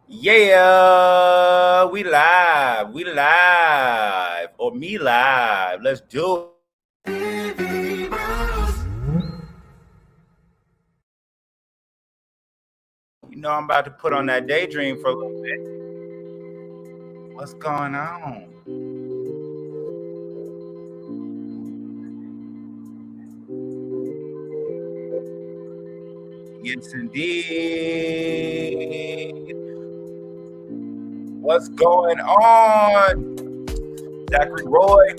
Yeah, we live, or me live. Let's do it. You know, I'm about to put on that daydream for a little bit. What's going on? Yes, indeed. What's going on? Zachary Roy?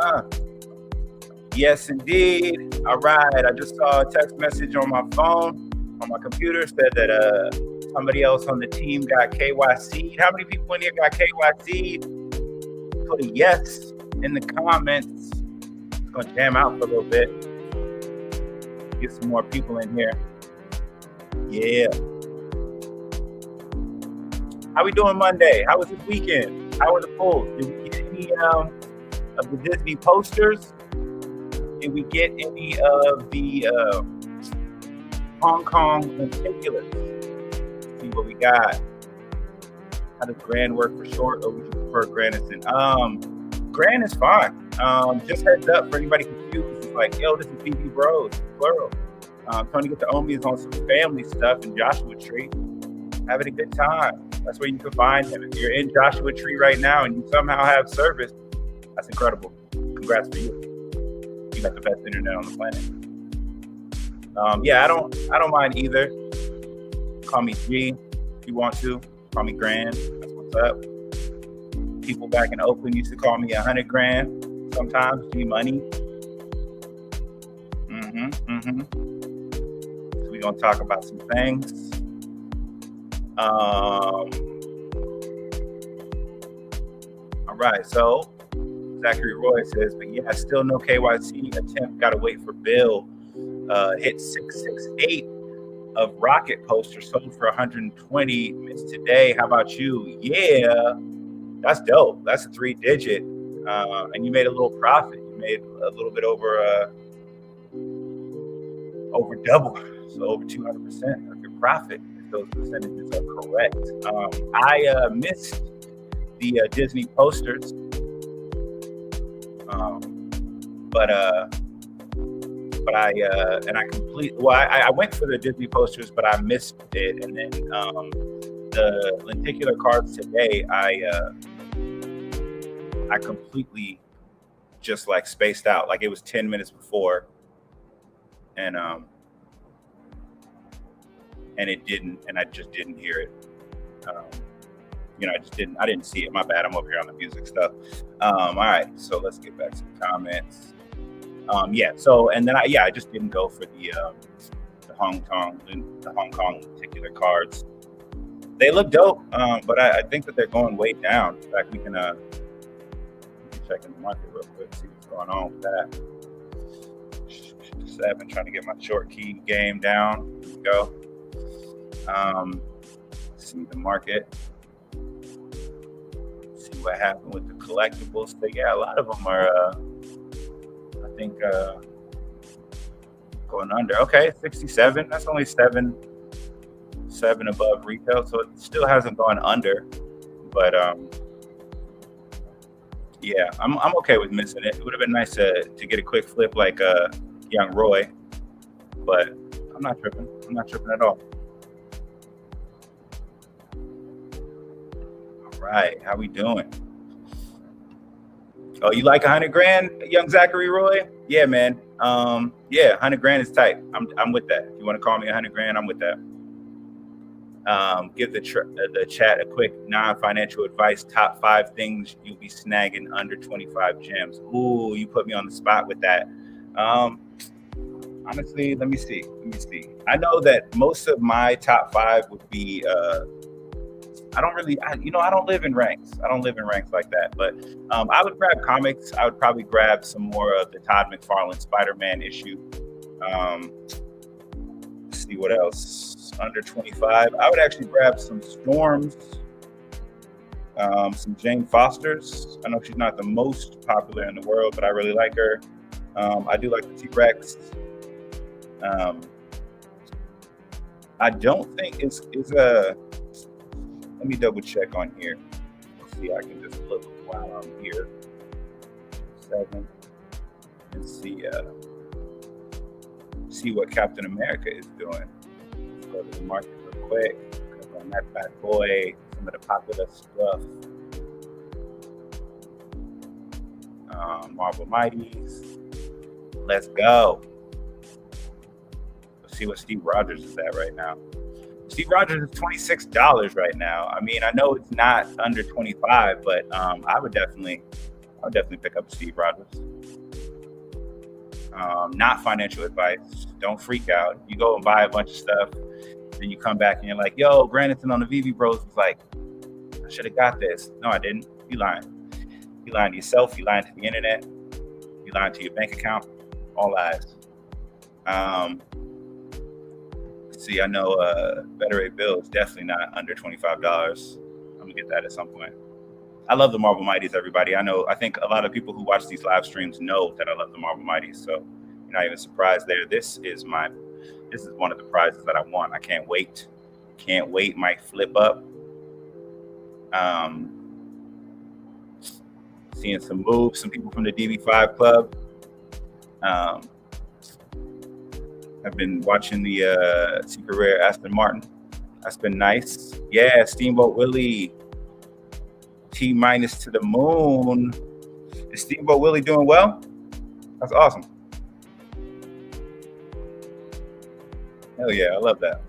Uh, yes, indeed. All right. I just saw a text message on my phone, on my computer, said that somebody else on the team got KYC'd. How many people in here got KYC'd? Put a yes in the comments. It's gonna jam out for a little bit. Get some more people in here. Yeah. How we doing Monday? How was this weekend? How were the polls? Did we get any of the Disney posters? Did we get any of the Hong Kong Lenticular? See what we got. How does grand work for short, or would you prefer Grandison? Grand is fine. Just heads up for anybody confused. It's like, yo, this is BB Bros, plural. Tony Get the Omi is on some family stuff in Joshua Tree. Having a good time. That's where you can find him. If you're in Joshua Tree right now and you somehow have service, that's incredible. Congrats to you. You got the best internet on the planet. Yeah, I don't mind either. Call me G if you want to. Call me Grand. That's what's up. People back in Oakland used to call me 100 grand. Sometimes G Money. So we're gonna talk about some things. All right. So Zachary Roy says, but yeah, still no KYC attempt. Got to wait for Bill. Hit 668 of Rocket poster sold for 120. Missed today. How about you? Yeah, that's dope. That's a 3-digit, and you made a little profit. You made a little bit over double, so over 200% of your profit if those percentages are correct. I missed the Disney posters, but I went for the Disney posters, but I missed it, and then the lenticular cards today, I completely just like spaced out. Like it was 10 minutes before, and it didn't, and I just didn't hear it. I didn't see it. My bad. I'm over here on the music stuff. All right, so let's get back to the comments. Yeah. So, and then I just didn't go for the Hong Kong particular cards. They look dope, but I think that they're going way down. In fact, we can check in the market real quick, see what's going on with that. I've been trying to get my short key game down. Here we go. See the market. See what happened with the collectibles. So yeah, a lot of them are, I think, going under. Okay, 67. That's only seven above retail, so it still hasn't gone under. But yeah, I'm okay with missing it. It would have been nice to get a quick flip like Young Roy, but I'm not tripping. I'm not tripping at all. All right, how we doing? Oh, you like 100 grand, Young Zachary Roy? Yeah, man. Yeah, 100 grand is tight. I'm with that. If you want to call me 100 grand, I'm with that. Give the chat a quick non-financial advice. Top 5 things you'll be snagging under 25 gems. Ooh, you put me on the spot with that. Honestly, let me see. I know that most of my top 5 would be. I don't live in ranks. I don't live in ranks like that. But I would grab comics. I would probably grab some more of the Todd McFarlane Spider-Man issue. Let's see what else. Under 25, I would actually grab some Storms, some Jane Foster's. I know she's not the most popular in the world, but I really like her. I do like the T-Rex. I don't think it's a. Let me double check on here. See, I can just look while I'm here. 7 and see what Captain America is doing. Let's go to the market real quick. Click on that bad boy. Some of the popular stuff. Marvel Mighties. Let's go. Let's see what Steve Rogers is at right now. Steve Rogers is $26 right now. I mean, I know it's not under 25, but I would definitely pick up Steve Rogers. Not financial advice. Don't freak out. You go and buy a bunch of stuff, then you come back and you're like, "Yo, Brandon on the Veve Bros was like, I should have got this." No, I didn't. You lying. You lying to yourself. You lying to the internet. You lying to your bank account. All lies. See, I know Better Rate Bill is definitely not under $25. I'm gonna get that at some point. I love the Marvel Mighties, everybody. I think a lot of people who watch these live streams know that I love the Marvel Mighties, so you're not even surprised there. This is one of the prizes that I want. I can't wait. Can't wait. Might flip up. Seeing some moves, some people from the DB5 Club. I've been watching the Secret Rare Aston Martin. That's been nice. Yeah, Steamboat Willie. T- to the moon. Is Steamboat Willie doing well? That's awesome. Hell yeah, I love that.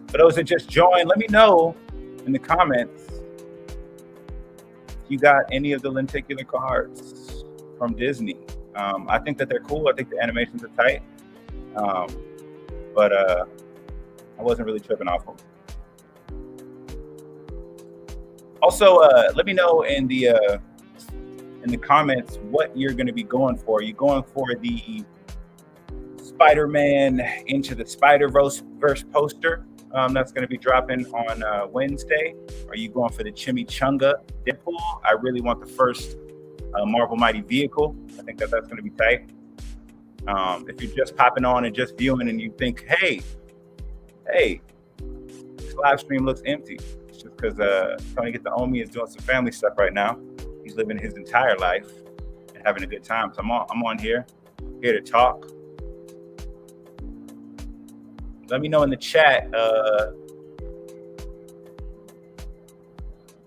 For those that just joined, let me know in the comments if you got any of the lenticular cards from Disney. I think that they're cool. I think the animations are tight. But I wasn't really tripping off them. Also, let me know in the comments what you're going to be going for. Are you going for the Spider-Man Into the Spider-Verse poster that's going to be dropping on Wednesday? Are you going for the Chimichanga Deadpool? I really want the first Marvel Mighty vehicle. I think that's going to be tight. If you're just popping on and just viewing and you think, hey, this live stream looks empty, it's just because Tony Get the Omi is doing some family stuff right now. He's living his entire life and having a good time. So I'm on here to talk. Let me know in the chat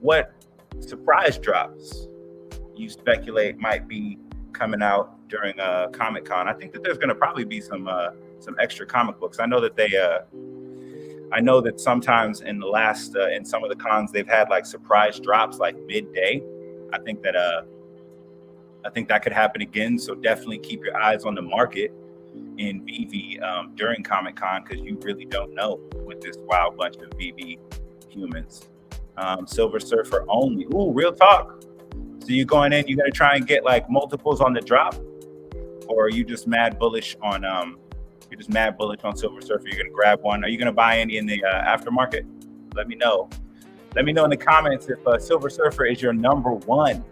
what surprise drops you speculate might be coming out during Comic-Con. I think that there's going to probably be some extra comic books. I know that sometimes in the last in some of the cons they've had like surprise drops like midday. I think that could happen again. So definitely keep your eyes on the market in Veve during Comic-Con, because you really don't know with this wild bunch of Veve humans. Silver Surfer only. Ooh, real talk. So you going in, you're gonna try and get like multiples on the drop, or are you just mad bullish on Silver Surfer? You're gonna grab one. Are you gonna buy any in the aftermarket? Let me know. Let me know in the comments if Silver Surfer is your number one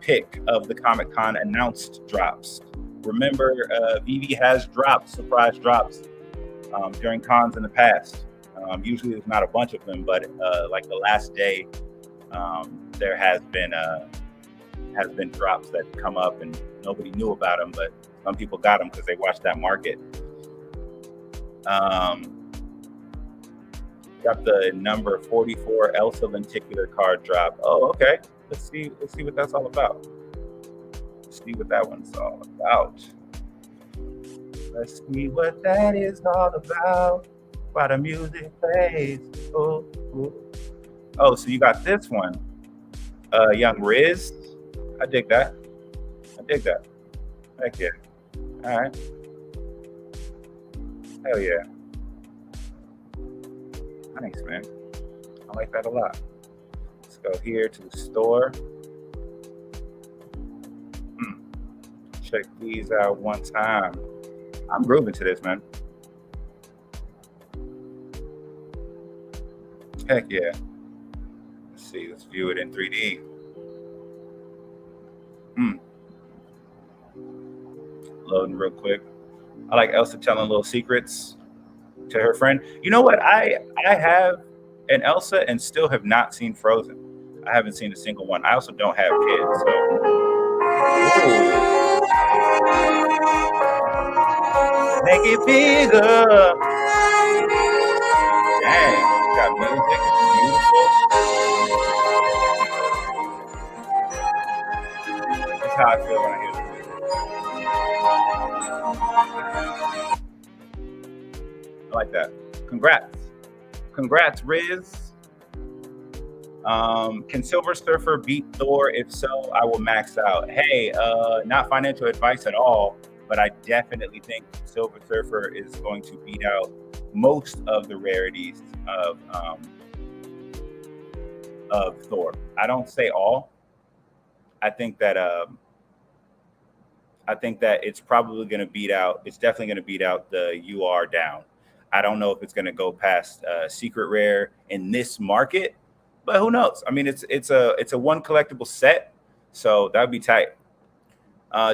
pick of the Comic-Con announced drops. Remember, Veve has dropped surprise drops during cons in the past. Usually there's not a bunch of them, but like the last day, there has been drops that come up and nobody knew about them, but some people got them because they watched that market. Got the number 44 Elsa lenticular card drop. Oh, okay. Let's see what that's all about. Let's see what that one's all about. Let's see what that is all about. Why the music plays. Oh, so you got this one. Young Riz. I dig that. Heck yeah. All right. Hell yeah. Nice, man. I like that a lot. Let's go here to the store. Check these out one time. I'm grooving to this, man. Heck yeah. Let's see. Let's view it in 3D. Loading real quick. I like Elsa telling little secrets. to her friend. You know what? I have an Elsa and still have not seen Frozen. I haven't seen a single one. I also don't have kids, so. Ooh. Make it bigger. Dang, got music. It's beautiful. That's how I feel when I hear this music. I like that. Congrats, Riz. Can Silver Surfer beat Thor? If so, I will max out. Hey, not financial advice at all, but I definitely think Silver Surfer is going to beat out most of the rarities of Thor. I don't say all. I think that it's probably going to beat out. It's definitely going to beat out the UR down. I don't know if it's going to go past secret rare in this market, but who knows? I mean, it's a one collectible set, so that would be tight.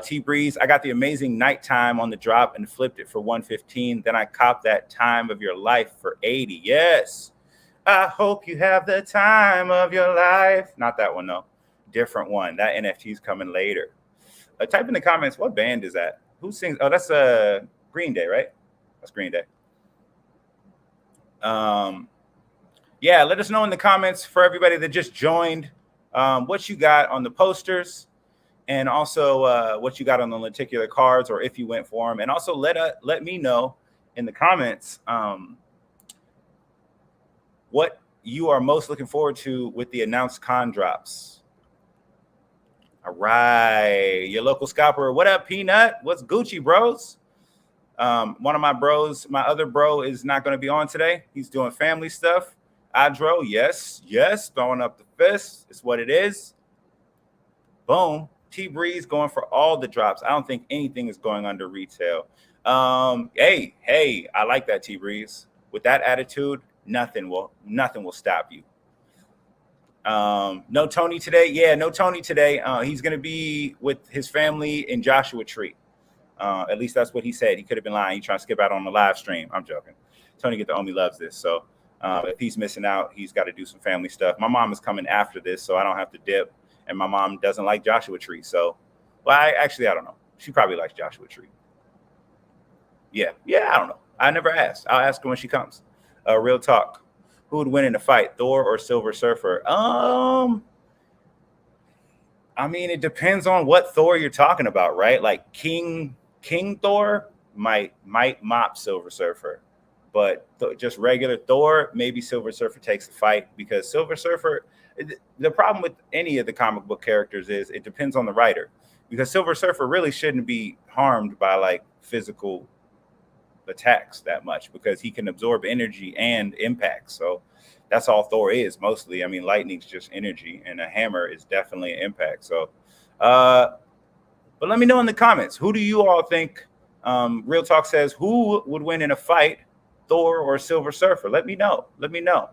T Breeze, I got the amazing nighttime on the drop and flipped it for 115. Then I copped that time of your life for 80. Yes. I hope you have the time of your life. Not that one, though. Different one. That NFT is coming later. Type in the comments, what band is that? Who sings? Oh, that's Green Day, right? That's Green Day. Yeah, let us know in the comments for everybody that just joined what you got on the posters, and also what you got on the lenticular cards, or if you went for them. And also let me know in the comments what you are most looking forward to with the announced con drops. All right, your local scalper. What up, Peanut? What's Gucci, bros? One of my bros, my other bro, is not going to be on today. He's doing family stuff. Adro, yes, throwing up the fist. It's what it is. Boom. T Breeze going for all the drops. I don't think anything is going under retail. Hey, I like that, T Breeze. With that attitude, nothing will stop you. No Tony today. Yeah, no Tony today. He's going to be with his family in Joshua Tree. At least that's what he said. He could have been lying. He's trying to skip out on the live stream. I'm joking. Tony Get the Omi loves this. So if he's missing out, he's got to do some family stuff. My mom is coming after this, so I don't have to dip. And my mom doesn't like Joshua Tree. So, well, I don't know. She probably likes Joshua Tree. Yeah, I don't know. I never asked. I'll ask her when she comes. Real talk. Who would win in a fight, Thor or Silver Surfer? I mean, it depends on what Thor you're talking about, right? Like King Thor might mop Silver Surfer, but just regular Thor, maybe Silver Surfer takes the fight, because Silver Surfer, the problem with any of the comic book characters is it depends on the writer, because Silver Surfer really shouldn't be harmed by like physical attacks that much, because he can absorb energy and impact. So that's all Thor is mostly. I mean, lightning's just energy, and a hammer is definitely an impact. So, but let me know in the comments, who do you all think? Real Talk says, who would win in a fight, Thor or Silver Surfer? Let me know. Your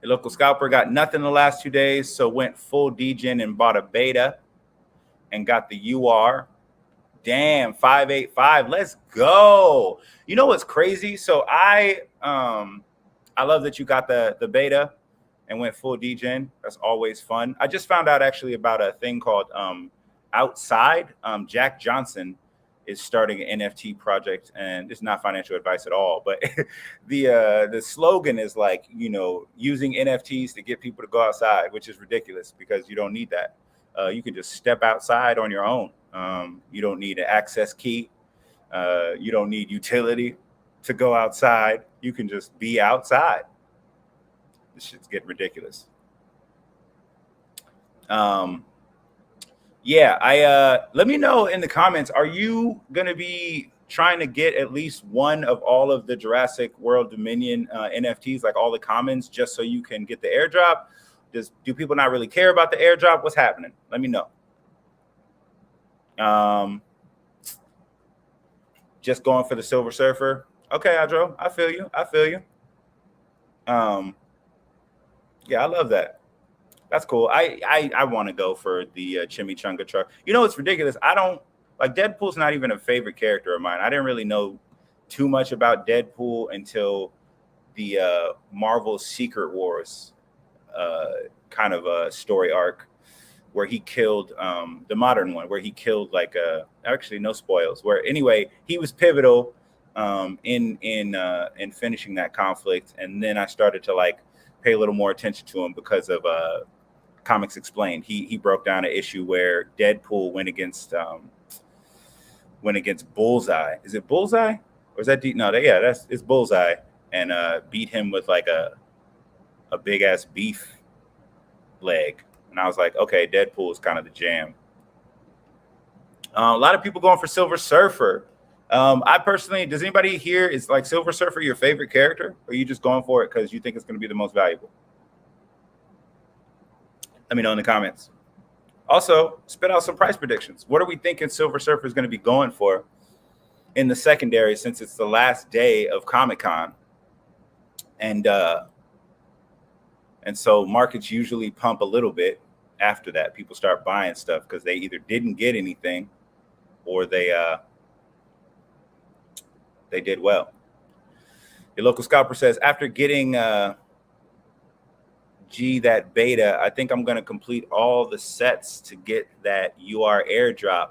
local scalper got nothing the last 2 days, so went full degen and bought a beta and got the UR. Damn, 585. Let's go. You know what's crazy? So I love that you got the beta and went full degen. That's always fun. I just found out actually about a thing called Outside. Jack Johnson is starting an NFT project, and it's not financial advice at all, but the slogan is like, using NFTs to get people to go outside, which is ridiculous because you don't need that. You can just step outside on your own. You don't need an access key. You don't need utility to go outside. You can just be outside. This shit's getting ridiculous. Let me know in the comments, are you going to be trying to get at least one of all of the Jurassic World Dominion NFTs, like all the commons, just so you can get the airdrop? Do people not really care about the airdrop? What's happening? Let me know. Just going for the Silver Surfer. Okay, Adro, I feel you. Yeah, I love that. That's cool. I want to go for the chimichanga truck. It's ridiculous. I don't like Deadpool's not even a favorite character of mine. I didn't really know too much about Deadpool until the Marvel Secret Wars kind of a story arc where he killed the modern one, where he killed like actually no spoils. Where anyway, he was pivotal in finishing that conflict, and then I started to like pay a little more attention to him because of Comics Explained. He broke down an issue where Deadpool went against Bullseye. Is it Bullseye or is that no? It's Bullseye, and beat him with like a big ass beef leg. And I was like, okay, Deadpool is kind of the jam. A lot of people going for Silver Surfer. I personally, does anybody here, is like Silver Surfer your favorite character? Or are you just going for it because you think it's going to be the most valuable? Let me know in the comments. Also, spit out some price predictions. What are we thinking Silver Surfer is going to be going for in the secondary, since it's the last day of Comic-Con? And so markets usually pump a little bit after that. People start buying stuff because they either didn't get anything or they did well. Your local scalper says, after getting that beta, I think I'm going to complete all the sets to get that UR airdrop.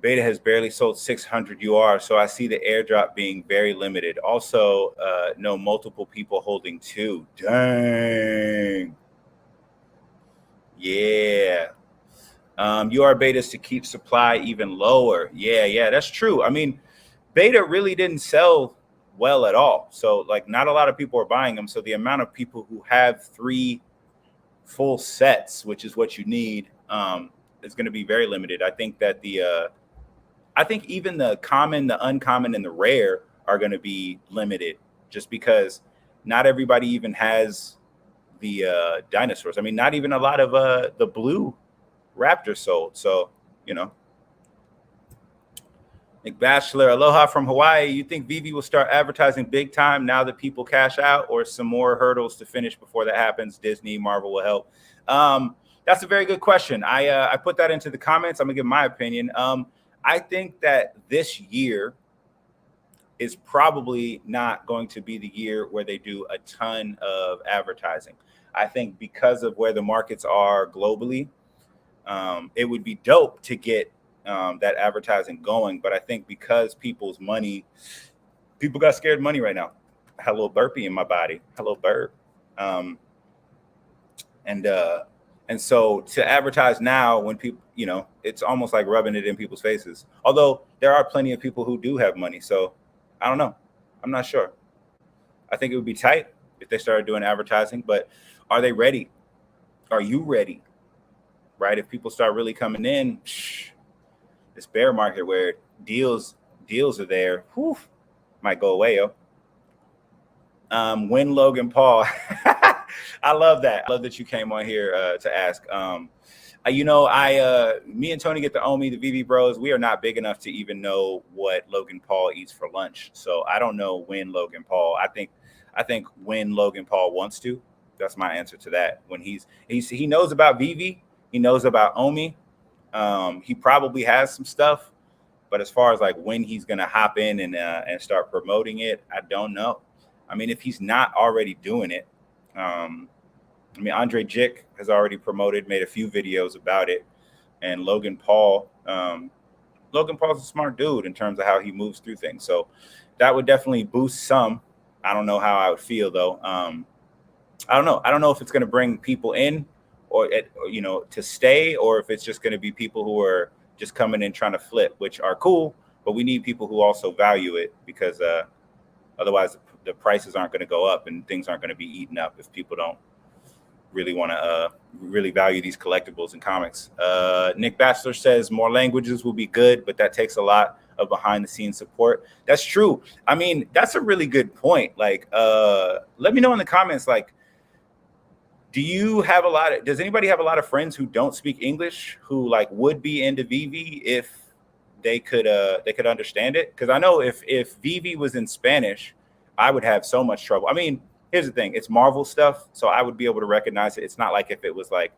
Beta has barely sold 600 UR, so I see the airdrop being very limited. Also, know multiple people holding 2. Dang. Yeah. UR betas to keep supply even lower. Yeah, that's true. I mean, beta really didn't sell well at all. So, like, not a lot of people are buying them. So the amount of people who have 3 full sets, which is what you need, is going to be very limited. I think that I think even the common, the uncommon, and the rare are going to be limited, just because not everybody even has the dinosaurs. I mean, not even a lot of the blue raptors sold. So, you know. Nick Bachelor, aloha from Hawaii. You think Veve will start advertising big time now that people cash out, or some more hurdles to finish before that happens? Disney, Marvel will help. That's a very good question. I put that into the comments. I'm gonna give my opinion. I think that this year is probably not going to be the year where they do a ton of advertising. I think because of where the markets are globally, it would be dope to get that advertising going. But I think because people got scared money right now. I had a little burpee in my body. Hello, burp. And so to advertise now, when people, you know, it's almost like rubbing it in people's faces. Although there are plenty of people who do have money. So I don't know. I'm not sure. I think it would be tight if they started doing advertising, but are they ready? Are you ready? Right? If people start really coming in, this bear market where deals are there, might go away, yo. When Logan Paul. I love that. I love that you came on here to ask. Me and Tony get to own me, the Veve Bros. We are not big enough to even know what Logan Paul eats for lunch. So I don't know when Logan Paul. I think when Logan Paul wants to. That's my answer to that. When he knows about Veve, he knows about Omi. He probably has some stuff, but as far as like when he's gonna hop in and start promoting it, I don't know. I mean, if he's not already doing it. Andre Jick has already made a few videos about it, and Logan Paul's a smart dude in terms of how he moves through things. So that would definitely boost some. I don't know how I would feel though. I don't know. I don't know if it's going to bring people in or to stay, or if it's just going to be people who are just coming in trying to flip, which are cool, but we need people who also value it, because otherwise the prices aren't going to go up and things aren't going to be eaten up if people don't really want to really value these collectibles and comics. Nick Bachelor says more languages will be good, but that takes a lot of behind the scenes support. That's true. I mean, that's a really good point. Like, let me know in the comments, like, does anybody have a lot of friends who don't speak English who like would be into Veve if they could understand it? Because I know if Veve was in Spanish, I would have so much trouble. I mean, here's the thing, it's Marvel stuff, so I would be able to recognize it. It's not like if it was like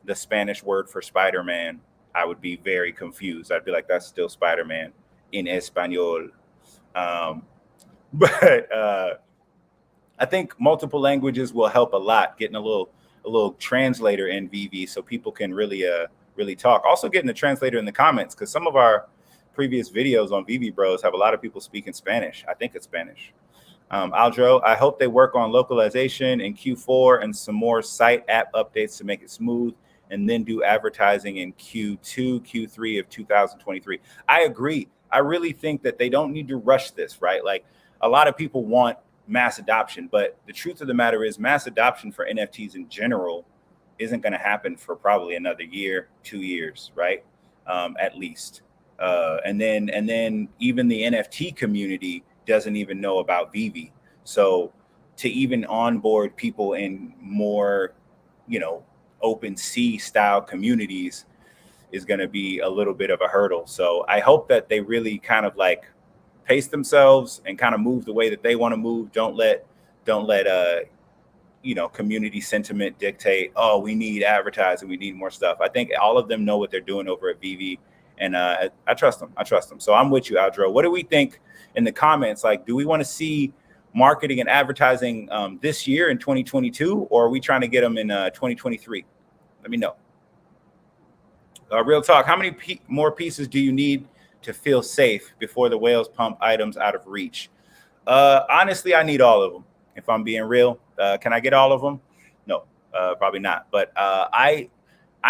the Spanish word for Spider-Man, I would be very confused. I'd be like, that's still Spider-Man in Espanol. Um, but I think multiple languages will help a lot. Getting a little translator in VV so people can really talk. Also getting a translator in the comments because some of our previous videos on VV Bros have a lot of people speaking Spanish. I think it's Spanish. Aldro, I hope they work on localization in Q4 and some more site app updates to make it smooth, and then do advertising in Q2, Q3 of 2023. I agree. I really think that they don't need to rush this, right? Like a lot of people want mass adoption, but the truth of the matter is mass adoption for NFTs in general isn't going to happen for probably another year, 2 years, right? At least. And then even the NFT community doesn't even know about Veve. So to even onboard people in more, open sea style communities is going to be a little bit of a hurdle. So I hope that they really kind of like pace themselves and kind of move the way that they want to move. Don't let community sentiment dictate, oh, we need advertising, we need more stuff. I think all of them know what they're doing over at Veve, and I trust them. So I'm with you, Aldro. What do we think in the comments? Like, do we want to see marketing and advertising this year in 2022, or are we trying to get them in 2023? Let me know. Real talk, how many more pieces do you need to feel safe before the whales pump items out of reach? Honestly, I need all of them, if I'm being real. Can I get all of them? No, probably not. But I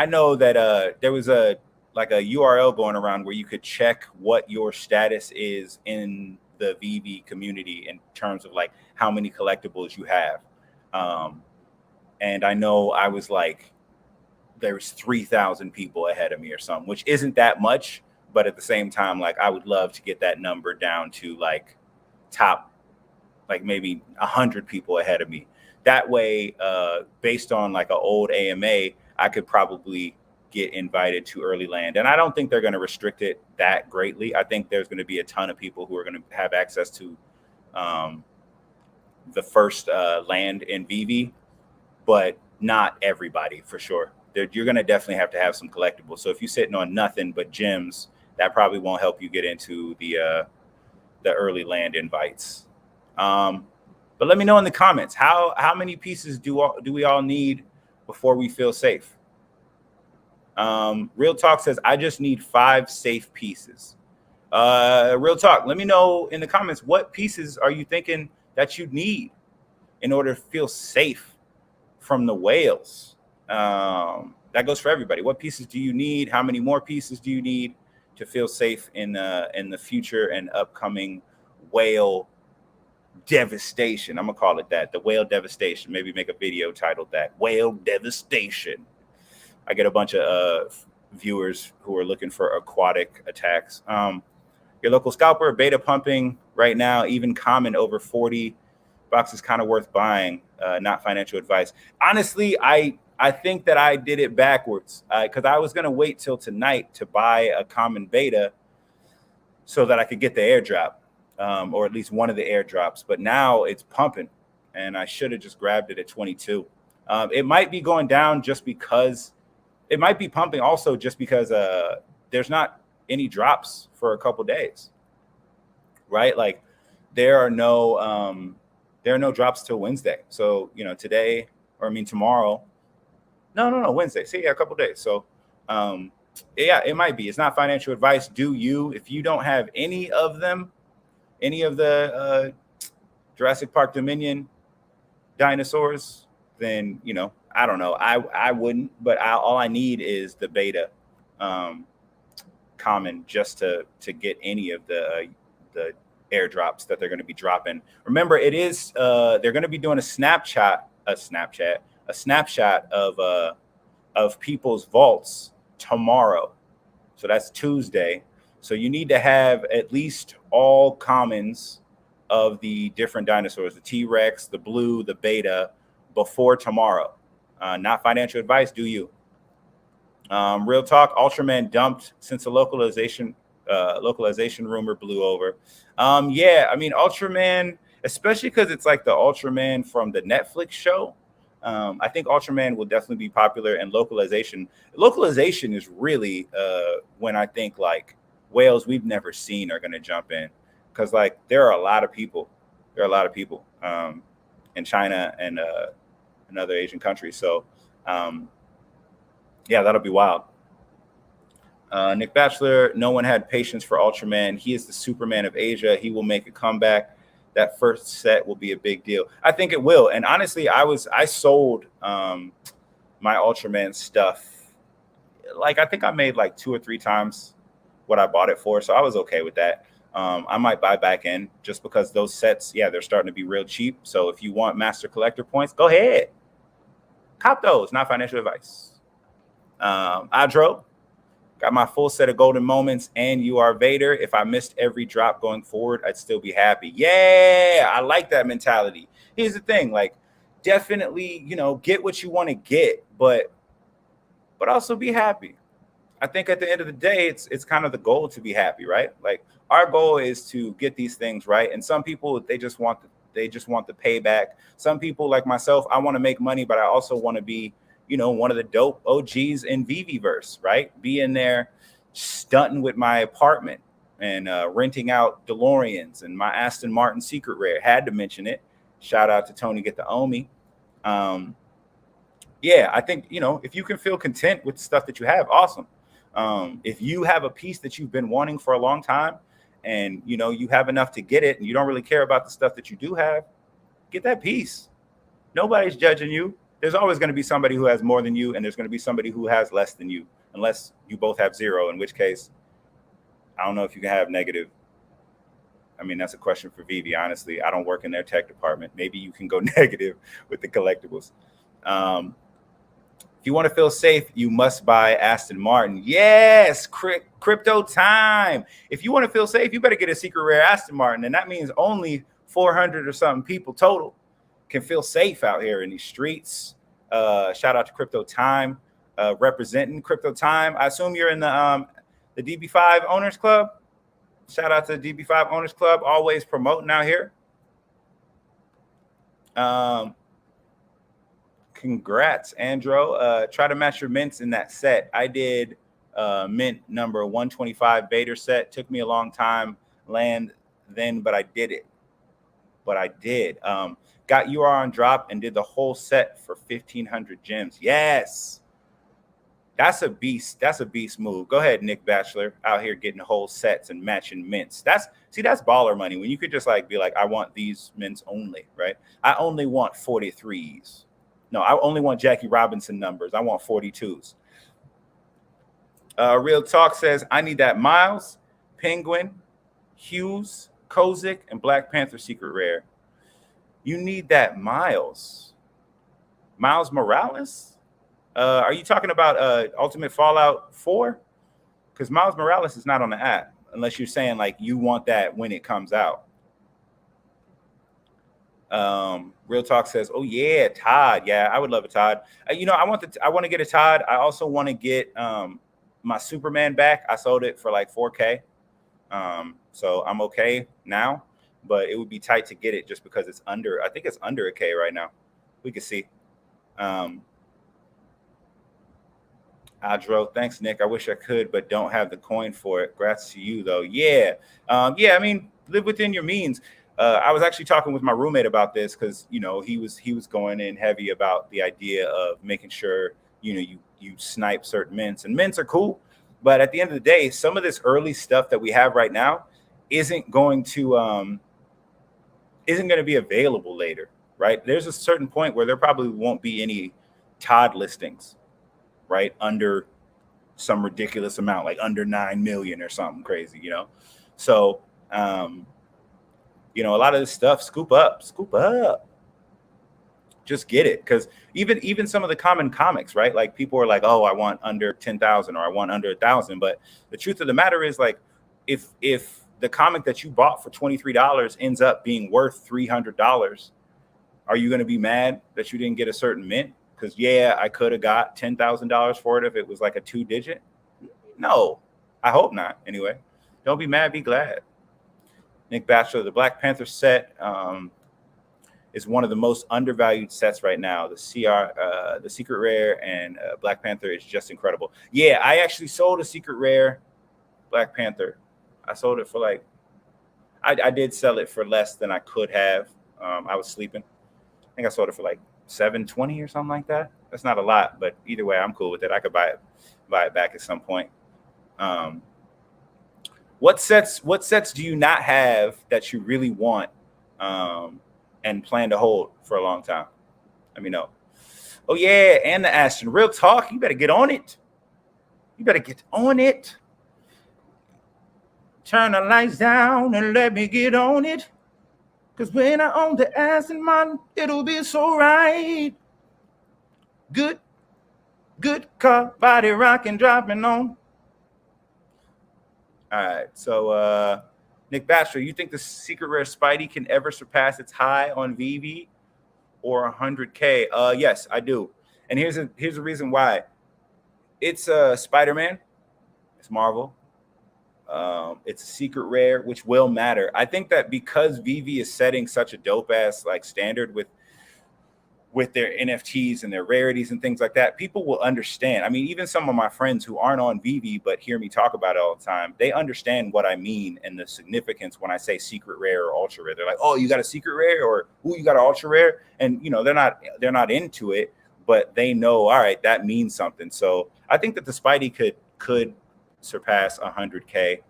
know that there was a URL going around where you could check what your status is in the Veve community in terms of like how many collectibles you have. And I know I was like, there's 3,000 people ahead of me or something, which isn't that much. But at the same time, like I would love to get that number down to like top, like maybe 100 people ahead of me. That way, based on like an old AMA, I could probably get invited to early land. And I don't think they're going to restrict it that greatly. I think there's going to be a ton of people who are going to have access to the first land in Veve, but not everybody for sure. You're going to definitely have to have some collectibles. So if you're sitting on nothing but gems, that probably won't help you get into the early land invites. But let me know in the comments, how many pieces do we all need before we feel safe? Real Talk says, I just need 5 safe pieces. Real Talk, let me know in the comments, what pieces are you thinking that you need in order to feel safe from the whales? That goes for everybody. What pieces do you need? How many more pieces do you need to feel safe in the future and upcoming whale devastation? I'm gonna call it that, the whale devastation. Maybe make a video titled that, whale devastation. I get a bunch of viewers who are looking for aquatic attacks. Your local scalper, beta pumping right now, even common over 40 bucks is kind of worth buying. Not financial advice. Honestly, I think that I did it backwards because I was going to wait till tonight to buy a common beta so that I could get the airdrop, or at least one of the airdrops. But now it's pumping, and I should have just grabbed it at 22. It might be going down just because it might be pumping also just because there's not any drops for a couple days, right? Like there are no drops till Wednesday. So, today, or I mean tomorrow. No, Wednesday. See, a couple days. So, yeah, it might be. It's not financial advice. Do you? If you don't have any of them, any of the Jurassic Park Dominion dinosaurs, then I don't know. I wouldn't. But all I need is the beta common just to get any of the airdrops that they're going to be dropping. Remember, it is they're going to be doing a snapshot of people's vaults tomorrow. So that's Tuesday. So you need to have at least all commons of the different dinosaurs, the T-Rex, the blue, the beta, before tomorrow. Not financial advice, do you? Real talk, Ultraman dumped since the localization rumor blew over. Yeah, I mean, Ultraman, especially because it's like the Ultraman from the Netflix show. I think Ultraman will definitely be popular, and localization is really when I think like whales we've never seen are going to jump in, because like there are a lot of people. There are a lot of people in China and in other Asian countries. So yeah, that'll be wild. Nick Batchelor, no one had patience for Ultraman. He is the Superman of Asia. He will make a comeback. That first set will be a big deal. I think it will. And honestly, I sold my Ultraman stuff. Like I think I made like 2 or 3 times what I bought it for. So I was okay with that. I might buy back in just because those sets, yeah, they're starting to be real cheap. So if you want master collector points, go ahead. Cop those, not financial advice. Adro, got my full set of golden moments and you are Vader. If I missed every drop going forward, I'd still be happy. Yeah, I like that mentality. Here's the thing, like definitely, you know, get what you want to get, but also be happy. I think at the end of the day, it's kind of the goal to be happy, right? Like our goal is to get these things right. And some people, they just want the payback. Some people like myself, I want to make money, but I also want to be, you know, one of the dope OGs in Veveverse, right? Be in there stunting with my apartment and renting out DeLoreans and my Aston Martin Secret Rare. Had to mention it. Shout out to Tony Get the Omi. Yeah, I think, you know, if you can feel content with the stuff that you have, awesome. If you have a piece that you've been wanting for a long time and, you know, you have enough to get it and you don't really care about the stuff that you do have, get that piece. Nobody's judging you. There's always going to be somebody who has more than you, and there's going to be somebody who has less than you, unless you both have 0, in which case, I don't know if you can have negative. I mean, that's a question for Veve, honestly. I don't work in their tech department. Maybe you can go negative with the collectibles. If you want to feel safe, you must buy Aston Martin. Yes, crypto time. If you want to feel safe, you better get a secret rare Aston Martin, and that means only 400 or something people total can feel safe out here in these streets. Shout out to Crypto Time, representing Crypto Time. I assume you're in the DB5 Owners Club. Shout out to the DB5 Owners Club, always promoting out here. Congrats, Andro. Try to match your mints in that set. I did mint number 125 Vader set. Took me a long time land then, but I did it. Got UR on drop and did the whole set for 1,500 gems. Yes. That's a beast. That's a beast move. Go ahead, Nick Batchelor, out here getting whole sets and matching mints. That's baller money when you could just like be like, I want these mints only, right? I only want 43s. No, I only want Jackie Robinson numbers. I want 42s. Real Talk says, I need that Miles, Penguin, Hughes, Kozik, and Black Panther Secret Rare. You need that Miles Morales? Are you talking about Ultimate Fallout 4? Because Miles Morales is not on the app, unless you're saying like you want that when it comes out. Real Talk says, oh yeah, Todd. Yeah, I would love a Todd. You know, I want to get a Todd. I also want to get my Superman back. I sold it for like 4K. So I'm okay now, but it would be tight to get it just because it's under, I think it's under a K right now. We can see. Adro, thanks, Nick. I wish I could, but don't have the coin for it. Congrats to you, though. Yeah. Yeah, I mean, live within your means. I was actually talking with my roommate about this because, you know, he was going in heavy about the idea of making sure, you know, you snipe certain mints. And mints are cool. But at the end of the day, some of this early stuff that we have right now isn't going to be available later, right? There's a certain point where there probably won't be any Todd listings, right? Under some ridiculous amount, like under 9 million or something crazy, you know? So, you know, a lot of this stuff, scoop up, just get it. Because even some of the common comics, right? Like people are like, oh, I want under 10,000 or I want under 1,000. But the truth of the matter is, like, if the comic that you bought for $23 ends up being worth $300, are you going to be mad that you didn't get a certain mint? Because, yeah, I could have got $10,000 for it if it was like a 2-digit. No, I hope not. Anyway, don't be mad, be glad. Nick Batchelor, the Black Panther set is one of the most undervalued sets right now. The Secret Rare and Black Panther is just incredible. Yeah, I actually sold a Secret Rare Black Panther. I sold it for like, I did sell it for less than I could have. I was sleeping. I think I sold it for like 720 or something like that. That's not a lot, but either way, I'm cool with it. I could buy it back at some point. Um, what sets do you not have that you really want and plan to hold for a long time? Let me know. Oh yeah, and the Aston. Real talk, you better get on it. You better get on it. Turn the lights down and let me get on it. Cause when I own the Aston, man, it'll be so right. Good car, body rocking, dropping on. All right, so Nick Bachelor, you think the secret rare Spidey can ever surpass its high on Veve or 100K? Yes, I do. And here's the reason why. It's Spider-Man. It's Marvel. It's a secret rare, which will matter. I think that because Veve is setting such a dope ass like standard with their NFTs and their rarities and things like that, people will understand. I mean, even some of my friends who aren't on Veve but hear me talk about it all the time, they understand what I mean and the significance when I say secret rare or ultra rare. They're like, "Oh, you got a secret rare," or "Ooh, you got an ultra rare," and they're not into it, but they know, all right, that means something. So I think that the Spidey could surpass 100K.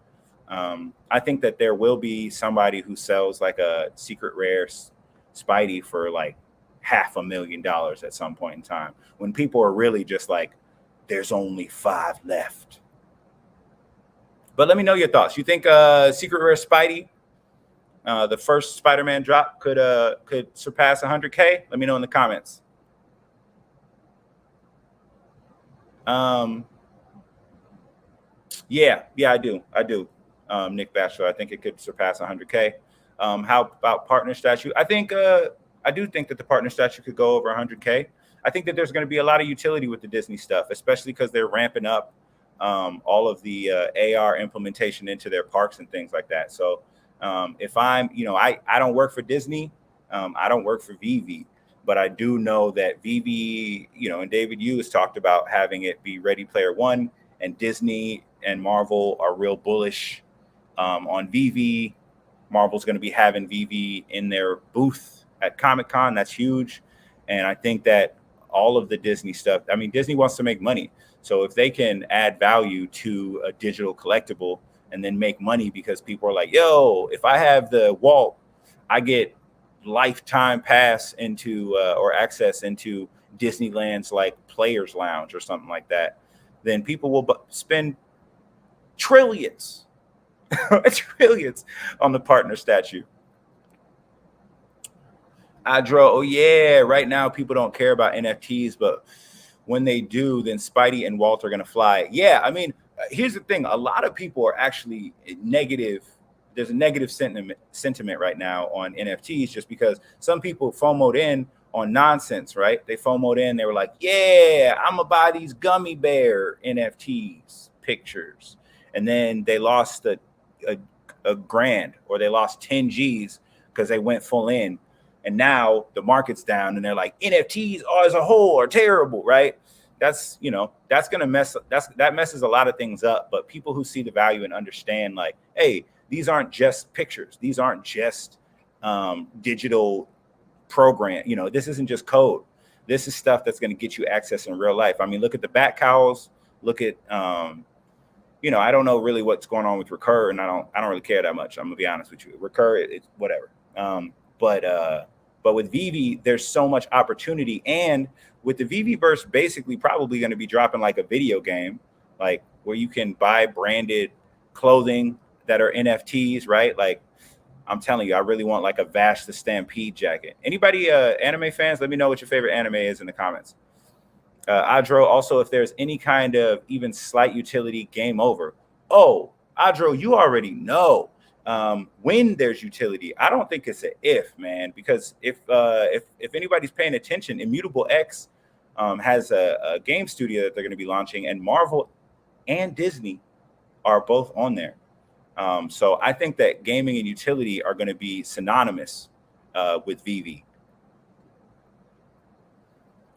I think that there will be somebody who sells like a secret rare Spidey for like $500,000 at some point in time, when people are really just like, there's only 5 left. But let me know your thoughts. You think secret rare Spidey, the first Spider-Man drop, could surpass 100K? Let me know in the comments. Yeah, I do. Nick Bachelor, I think it could surpass 100K. How about partner statue? I do think that the partner statue could go over 100K. I think that there's going to be a lot of utility with the Disney stuff, especially because they're ramping up all of the AR implementation into their parks and things like that. So if I'm, I don't work for Disney. I don't work for Veve, but I do know that Veve, and David Yu has talked about having it be Ready Player One, and Disney and Marvel are real bullish on Veve. Marvel's going to be having Veve in their booth at Comic-Con. That's huge. And I think that all of the Disney stuff, I mean, Disney wants to make money. So if they can add value to a digital collectible and then make money because people are like, yo, if I have the Walt, I get lifetime pass into or access into Disneyland's like Players Lounge or something like that, then people will spend trillions on the partner statue. Adro, oh yeah, right now people don't care about NFTs, but when they do, then Spidey and Walt are going to fly. Yeah, I mean, here's the thing. A lot of people are actually negative. There's a negative sentiment right now on NFTs just because some people FOMO'd in on nonsense, right? They FOMO'd in. They were like, yeah, I'm going to buy these gummy bear NFTs pictures. And then they lost a grand, or they lost 10 G's because they went full in. And now the market's down and they're like, NFTs as a whole are terrible, right? That's going to that messes a lot of things up. But people who see the value and understand, like, hey, these aren't just pictures. These aren't just digital program. This isn't just code. This is stuff that's going to get you access in real life. I mean, look at the bat cowls. Look at, I don't know really what's going on with Recur, and I don't really care that much. I'm gonna be honest with you. Recur, it's whatever. But with Veve, there's so much opportunity, and with the Veveverse, basically probably going to be dropping like a video game, like where you can buy branded clothing that are NFTs, right? Like, I'm telling you, I really want like a Vash the Stampede jacket. Anybody anime fans, let me know what your favorite anime is in the comments. Adro, also, if there's any kind of even slight utility, game over. Oh, Adro, you already know. When there's utility, I don't think it's an if, man, because if anybody's paying attention, Immutable X has a game studio that they're going to be launching, and Marvel and Disney are both on there. So I think that gaming and utility are going to be synonymous with Veve.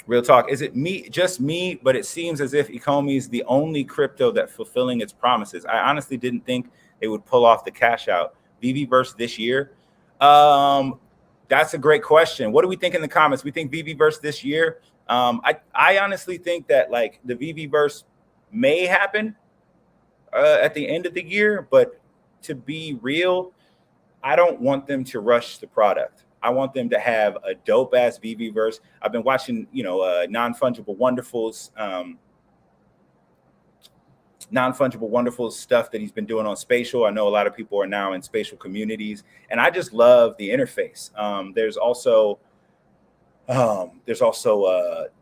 Real talk, is it just me, but it seems as if Ecomi is the only crypto that fulfilling its promises. I honestly didn't think they would pull off the cash out, Veveverse this year? That's a great question. What do we think in the comments? We think Veveverse this year. I honestly think that like the Veveverse may happen at the end of the year, but to be real, I don't want them to rush the product. I want them to have a dope ass Veveverse. I've been watching, non-fungible wonderfuls, stuff that he's been doing on spatial. I know a lot of people are now in spatial communities, and I just love the interface. There's also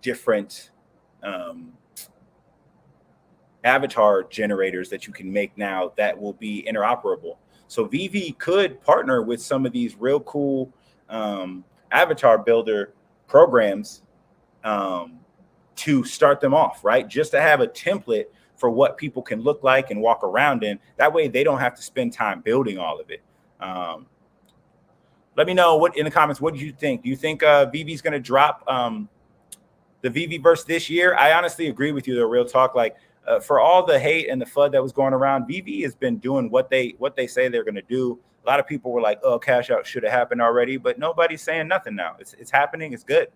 different avatar generators that you can make now that will be interoperable. So Veve could partner with some of these real cool avatar builder programs to start them off, right? Just to have a template for what people can look like and walk around in. That way they don't have to spend time building all of it. Let me know what in the comments, what do you think? Do you think Veve's going to drop the Veveverse this year? I honestly agree with you, though, real talk. Like for all the hate and the FUD that was going around, Veve has been doing what they say they're going to do. A lot of people were like, oh, cash out should have happened already, but nobody's saying nothing now. It's happening. It's good.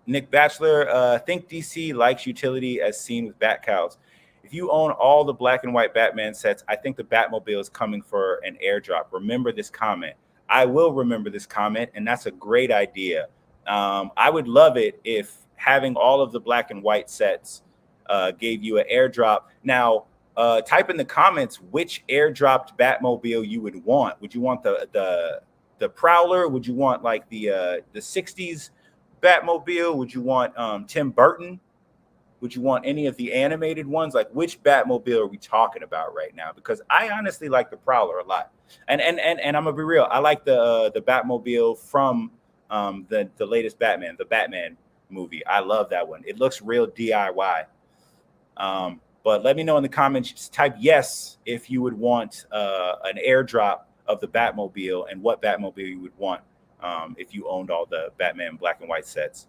Nick Batchelor, think DC likes utility as seen with Bat Cows. If you own all the black and white Batman sets, I think the Batmobile is coming for an airdrop. Remember this comment. I will remember this comment, and that's a great idea. I would love it if having all of the black and white sets gave you an airdrop. Now, type in the comments which airdropped Batmobile you would want. Would you want the Prowler? Would you want like the 60s Batmobile? Would you want Tim Burton? Would you want any of the animated ones? Like, which Batmobile are we talking about right now? Because I honestly like the Prowler a lot. And I'm gonna be real. I like the Batmobile from the latest Batman, the Batman movie. I love that one. It looks real DIY. But let me know in the comments. Just type yes if you would want an airdrop of the Batmobile and what Batmobile you would want if you owned all the Batman black and white sets.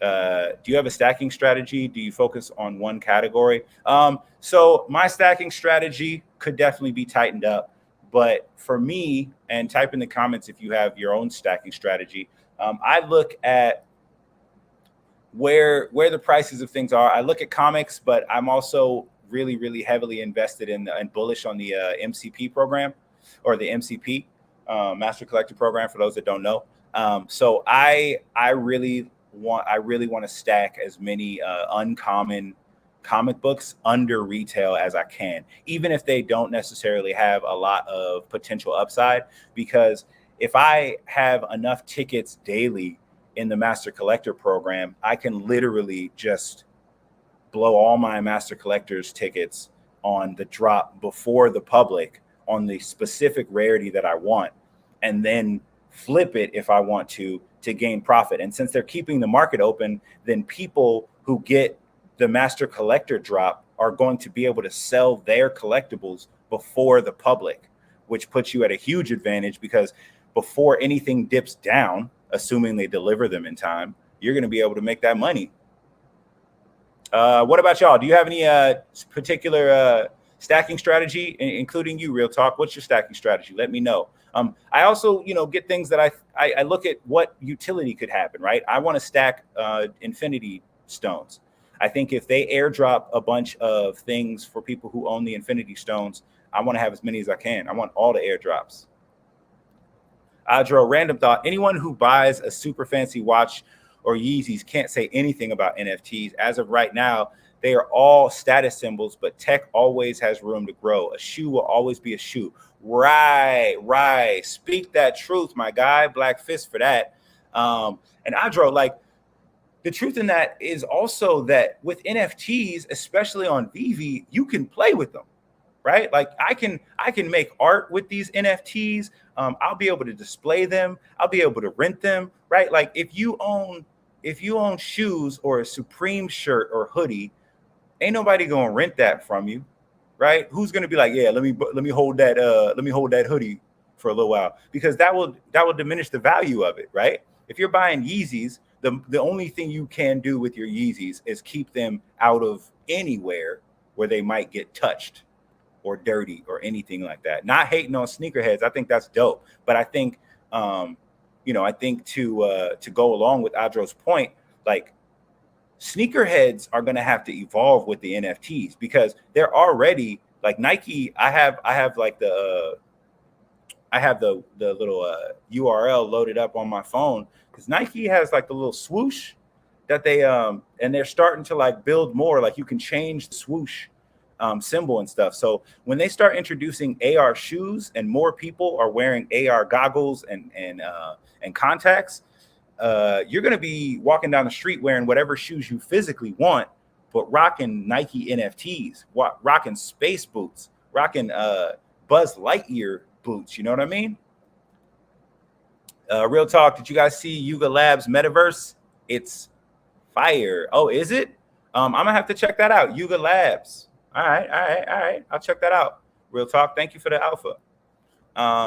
Do you have a stacking strategy? Do you focus on one category? So my stacking strategy could definitely be tightened up. But for me, and type in the comments if you have your own stacking strategy, I look at where the prices of things are. I look at comics, but I'm also really, really heavily invested in and bullish on the MCP program, or the MCP, Master Collector Program, for those that don't know. So I really want to stack as many uncommon comic books under retail as I can, even if they don't necessarily have a lot of potential upside, because if I have enough tickets daily in the Master Collector program, I can literally just blow all my Master Collectors tickets on the drop before the public on the specific rarity that I want, and then flip it if I want to gain profit. And since they're keeping the market open, then people who get the Master Collector drop are going to be able to sell their collectibles before the public, which puts you at a huge advantage, because before anything dips down, assuming they deliver them in time, you're going to be able to make that money. What about y'all? Do you have any particular stacking strategy, including you, Real Talk? What's your stacking strategy? Let me know. I also, get things that I look at what utility could happen, right? I want to stack Infinity Stones. I think if they airdrop a bunch of things for people who own the Infinity Stones, I want to have as many as I can. I want all the airdrops. Adro, random thought. Anyone who buys a super fancy watch or Yeezys can't say anything about NFTs. As of right now, they are all status symbols, but tech always has room to grow. A shoe will always be a shoe. Right. Speak that truth, my guy. Black fist for that. And Adro, like, the truth in that is also that with NFTs, especially on Veve, you can play with them, right? Like I can make art with these NFTs. I'll be able to display them. I'll be able to rent them, right? Like if you own shoes or a Supreme shirt or hoodie, ain't nobody gonna rent that from you, right? Who's gonna be like, yeah, let me hold that hoodie for a little while, because that will diminish the value of it, right? If you're buying Yeezys, the only thing you can do with your Yeezys is keep them out of anywhere where they might get touched or dirty or anything like that. Not hating on sneakerheads. I think that's dope. But I think, I think to go along with Adro's point, like sneakerheads are going to have to evolve with the NFTs because they're already like Nike. I have like the little URL loaded up on my phone because Nike has like the little swoosh that they and they're starting to like build more. Like you can change the swoosh symbol and stuff. So when they start introducing AR shoes and more people are wearing AR goggles and contacts, you're going to be walking down the street wearing whatever shoes you physically want, but rocking Nike NFTs, rocking space boots, rocking Buzz Lightyear boots. You know what I mean? Real talk. Did you guys see Yuga Labs Metaverse? It's fire. Oh, is it? I'm gonna have to check that out. Yuga Labs. All right. I'll check that out. Real talk. Thank you for the alpha.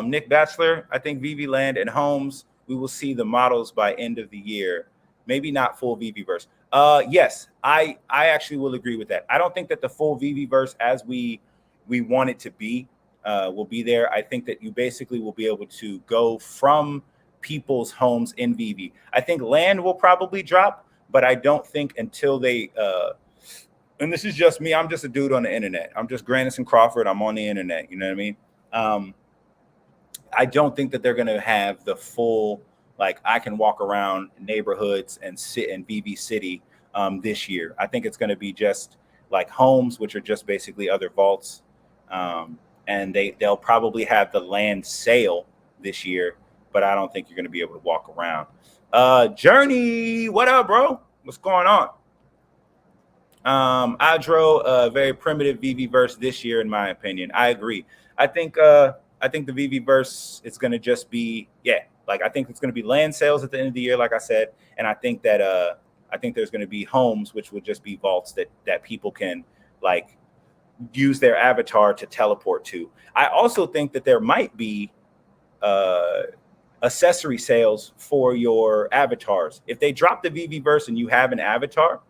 Nick Batchelor. I think Veve Land and Homes. We will see the models by end of the year. Maybe not full Veveverse. Yes, I actually will agree with that. I don't think that the full Veveverse as we want it to be will be there. I think that you basically will be able to go from people's homes in Veve. I think land will probably drop, but I don't think until they and this is just me, I'm just a dude on the internet. I'm just Grandison Crawford. I'm on the internet. You know what I mean? I don't think that they're going to have the full, like I can walk around neighborhoods and sit in Veve City this year. I think it's going to be just like homes, which are just basically other vaults. And they'll probably have the land sale this year, but I don't think you're going to be able to walk around. Journey, what up, bro? What's going on? Adro, very primitive Veveverse this year, in my opinion. I agree. I think the Veveverse is going to just be, like I think it's going to be land sales at the end of the year, like I said, and I think that I think there's going to be homes, which would just be vaults that people can like use their avatar to teleport to. I also think that there might be accessory sales for your avatars. If they drop the Veveverse and you have an avatar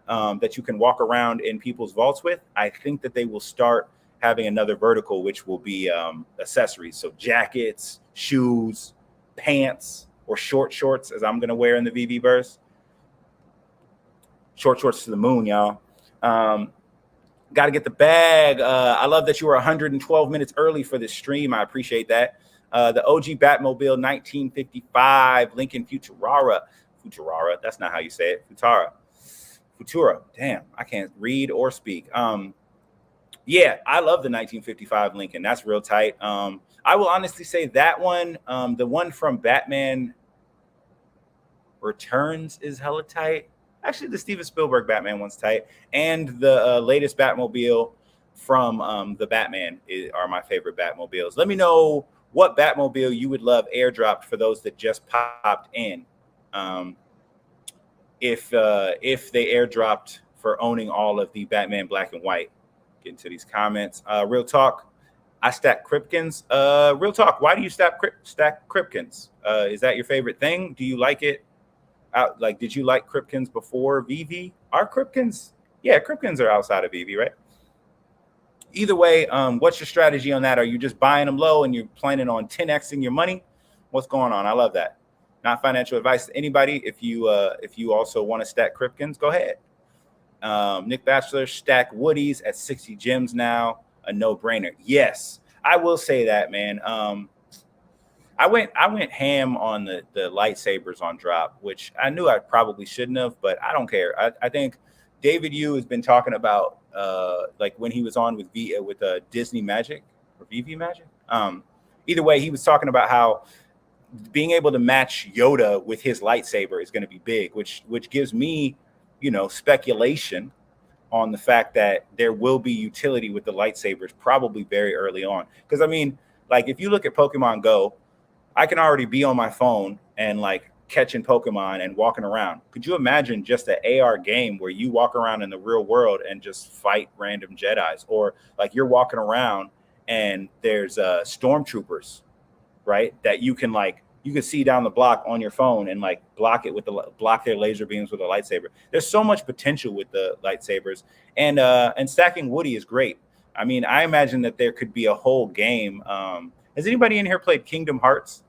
that you can walk around in people's vaults with, I think that they will start having another vertical, which will be accessories. So jackets, shoes, pants, or short shorts, as I'm going to wear in the Veveverse. Short shorts to the moon, y'all. Got to get the bag. I love that you were 112 minutes early for this stream. I appreciate that. The OG Batmobile 1955 Lincoln Futura. That's not how you say it. Futura. Damn, I can't read or speak. Yeah, I love the 1955 Lincoln. That's real tight. I will honestly say that one, the one from Batman Returns is hella tight. Actually, the Steven Spielberg Batman one's tight. And the latest Batmobile from the Batman are my favorite Batmobiles. Let me know what Batmobile you would love airdropped for those that just popped in. If they airdropped for owning all of the Batman Black and White. Get into these comments. Real talk. I stack Kripkins. Real talk. Why do you stack Kripkins? Is that your favorite thing? Do you like it? Did you like Kripkins before Veve? Are Kripkins? Yeah, Kripkins are outside of Veve, right? Either way, what's your strategy on that? Are you just buying them low and you're planning on 10xing your money? What's going on? I love that. Not financial advice to anybody. If you also want to stack Kripkins, go ahead. Nick Batchelor, stack Woodies at 60 gems now. A no-brainer. Yes, I will say that, man. I went ham on the lightsabers on drop, which I knew I probably shouldn't have, but I don't care. I think David Yu has been talking about like when he was on with Disney Magic or Veve Magic. Either way, he was talking about how being able to match Yoda with his lightsaber is going to be big, which gives me, speculation on the fact that there will be utility with the lightsabers probably very early on. Because I mean, like if you look at Pokemon Go, I can already be on my phone and like catching Pokemon and walking around. Could you imagine just an AR game where you walk around in the real world and just fight random Jedis, or like you're walking around and there's stormtroopers, right? That you can see down the block on your phone and like block their laser beams with a lightsaber. There's so much potential with the lightsabers, and stacking Woody is great. I mean, I imagine that there could be a whole game. Has anybody in here played Kingdom Hearts?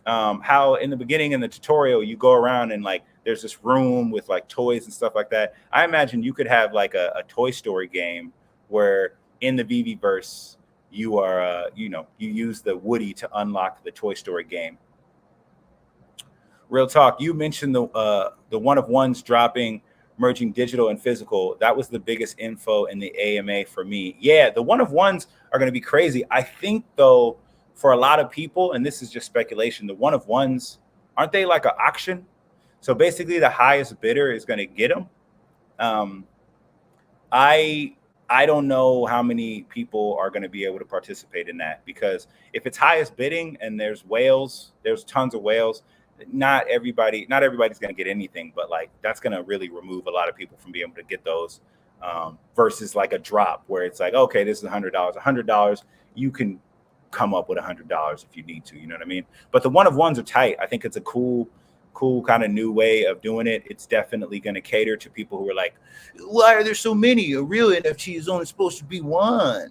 How in the beginning in the tutorial you go around and like there's this room with like toys and stuff like that. I imagine you could have like a Toy Story game where in the Veve verse you are you use the Woody to unlock the Toy Story game. Real talk, you mentioned the one of ones dropping, merging digital and physical. That was the biggest info in the AMA for me. Yeah, the one of ones are going to be crazy. I think though, for a lot of people, and this is just speculation, the one of ones, aren't they like an auction? So basically the highest bidder is going to get them. I don't know how many people are going to be able to participate in that, because if it's highest bidding and there's whales, there's tons of whales, not everybody's going to get anything, but like that's going to really remove a lot of people from being able to get those, versus like a drop where it's like, okay, this is $100, you can come up with $100 if you need to, you know what I mean? But the one of ones are tight. I think it's a cool kind of new way of doing it. It's definitely going to cater to people who are like, why are there so many? A real NFT is only supposed to be one.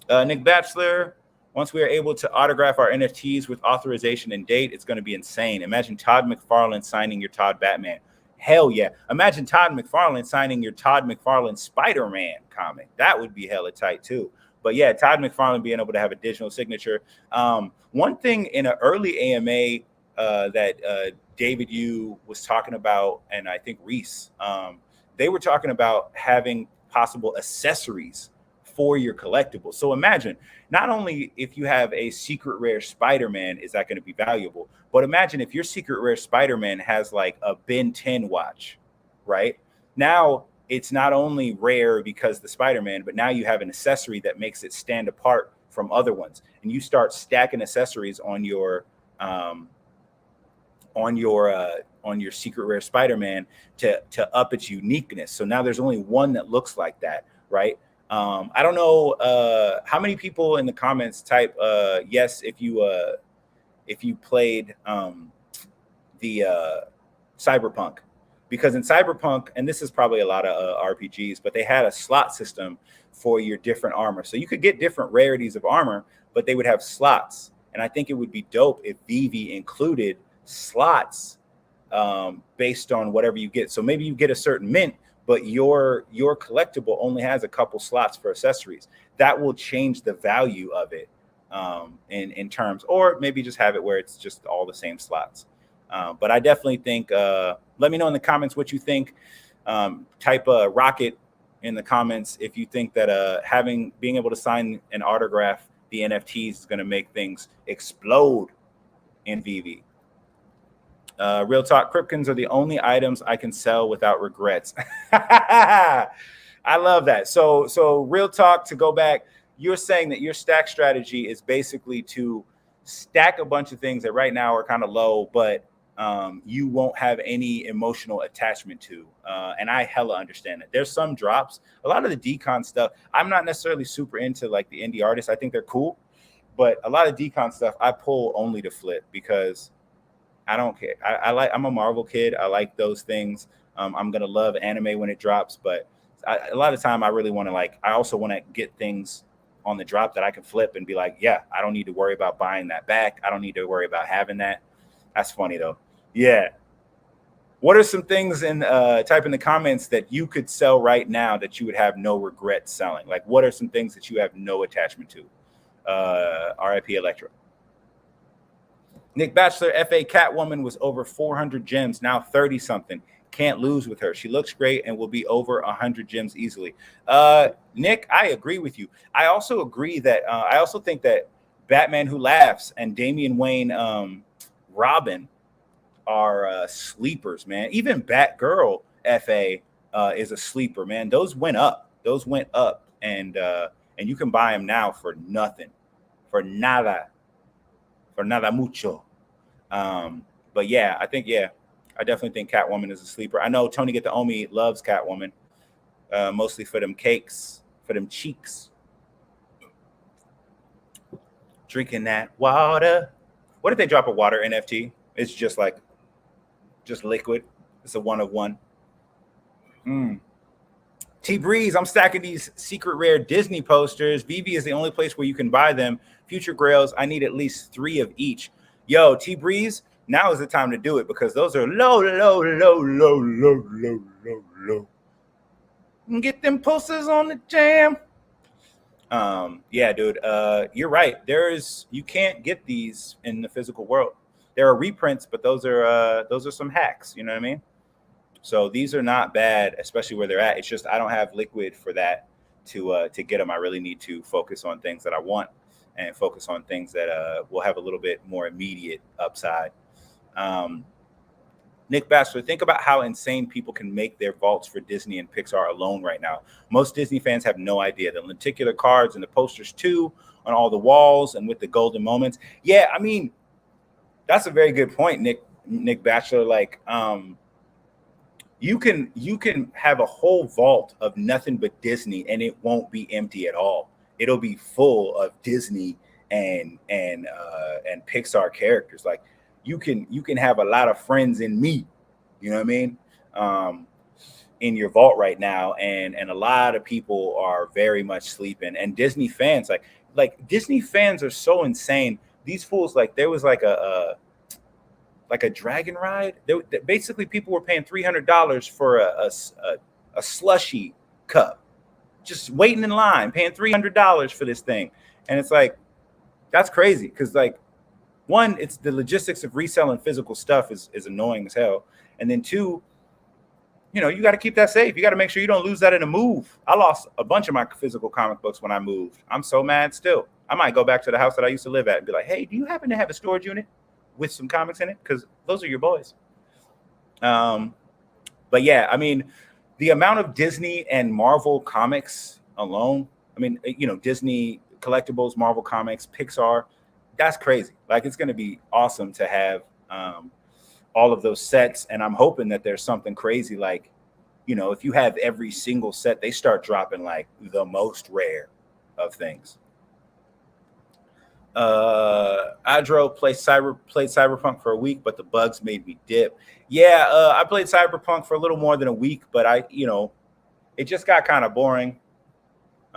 Nick Batchelor, once we are able to autograph our NFTs with authorization and date, it's going to be insane. Imagine Todd McFarlane signing your Todd Batman. Hell yeah. Imagine Todd McFarlane signing your Todd McFarlane Spider-Man comic. That would be hella tight too. But yeah, Todd McFarlane being able to have a digital signature. One thing in an early AMA that David Yu was talking about, and I think Reese, they were talking about having possible accessories for your collectible. So imagine, not only if you have a secret rare Spider-Man, is that going to be valuable, but imagine if your secret rare Spider-Man has like a Ben 10 watch, right? Now it's not only rare because the Spider-Man, but now you have an accessory that makes it stand apart from other ones. And you start stacking accessories on your secret rare Spider-Man to up its uniqueness. So now there's only one that looks like that, right? I don't know how many people in the comments type yes if you played the Cyberpunk, because in Cyberpunk, and this is probably a lot of RPGs, but they had a slot system for your different armor. So you could get different rarities of armor, but they would have slots. And I think it would be dope if Veve included slots based on whatever you get. So maybe you get a certain mint, but your collectible only has a couple slots for accessories. That will change the value of it in terms, or maybe just have it where it's just all the same slots. But I definitely think, let me know in the comments what you think. Type a rocket in the comments if you think that being able to sign and autograph the NFTs is going to make things explode in Veve. Real talk, Kripkins are the only items I can sell without regrets. I love that. So real talk, to go back, you're saying that your stack strategy is basically to stack a bunch of things that right now are kind of low, but you won't have any emotional attachment to. And I hella understand that. There's some drops. A lot of the decon stuff, I'm not necessarily super into like the indie artists. I think they're cool. But a lot of decon stuff I pull only to flip because I don't care. I'm a Marvel kid. I like those things. I'm going to love anime when it drops. But a lot of the time I really want to I also want to get things on the drop that I can flip and be like, yeah, I don't need to worry about buying that back. I don't need to worry about having that. That's funny though. Yeah. What are some things type in the comments that you could sell right now that you would have no regret selling? Like, what are some things that you have no attachment to? RIP Electro. Nick Batchelor, FA Catwoman was over 400 gems, now 30 something. Can't lose with her. She looks great and will be over 100 gems easily. Nick, I agree with you. I also agree that I also think that Batman Who Laughs and Damian Wayne Robin are sleepers, man. Even Batgirl FA is a sleeper, man. Those went up. And you can buy them now for nothing, for nada mucho. But yeah, I definitely think Catwoman is a sleeper. I know Tony Get the Omi loves Catwoman, mostly for them cakes, for them cheeks. Drinking that water. What if they drop a water NFT? It's just liquid. It's a one of one. T Breeze, I'm stacking these secret rare Disney posters. Veve is the only place where you can buy them. Future Grails, I need at least 3 of each. Yo, T Breeze, now is the time to do it because those are low. Get them posters on the jam. Yeah, dude. You're right. You can't get these in the physical world. There are reprints, but those are some hacks. You know what I mean? So these are not bad, especially where they're at. It's just I don't have liquid for that to get them. I really need to focus on things that I want and focus on things that will have a little bit more immediate upside. Nick Bachelor, think about how insane people can make their vaults for Disney and Pixar alone right now. Most Disney fans have no idea. The lenticular cards and the posters too on all the walls and with the golden moments. Yeah, I mean, that's a very good point, Nick Bachelor. Like, you can have a whole vault of nothing but Disney and it won't be empty at all. It'll be full of Disney and Pixar characters. Like, you can have a lot of friends in me, you know what I mean, in your vault right now, and a lot of people are very much sleeping. And Disney fans, like Disney fans are so insane. These fools, like there was like a dragon ride. Basically, people were paying $300 for a slushy cup, just waiting in line, paying $300 for this thing, and it's like that's crazy because like. One, it's the logistics of reselling physical stuff is annoying as hell. And then two, you know, you got to keep that safe. You got to make sure you don't lose that in a move. I lost a bunch of my physical comic books when I moved. I'm so mad still. I might go back to the house that I used to live at and be like, hey, do you happen to have a storage unit with some comics in it? Because those are your boys. But yeah, I mean, the amount of Disney and Marvel comics alone, I mean, you know, Disney collectibles, Marvel comics, Pixar, that's crazy. Like, it's going to be awesome to have all of those sets. And I'm hoping that there's something crazy. Like, you know, if you have every single set, they start dropping like the most rare of things. Adro played Cyberpunk for a week, but the bugs made me dip. Yeah, I played Cyberpunk for a little more than a week, but it just got kind of boring.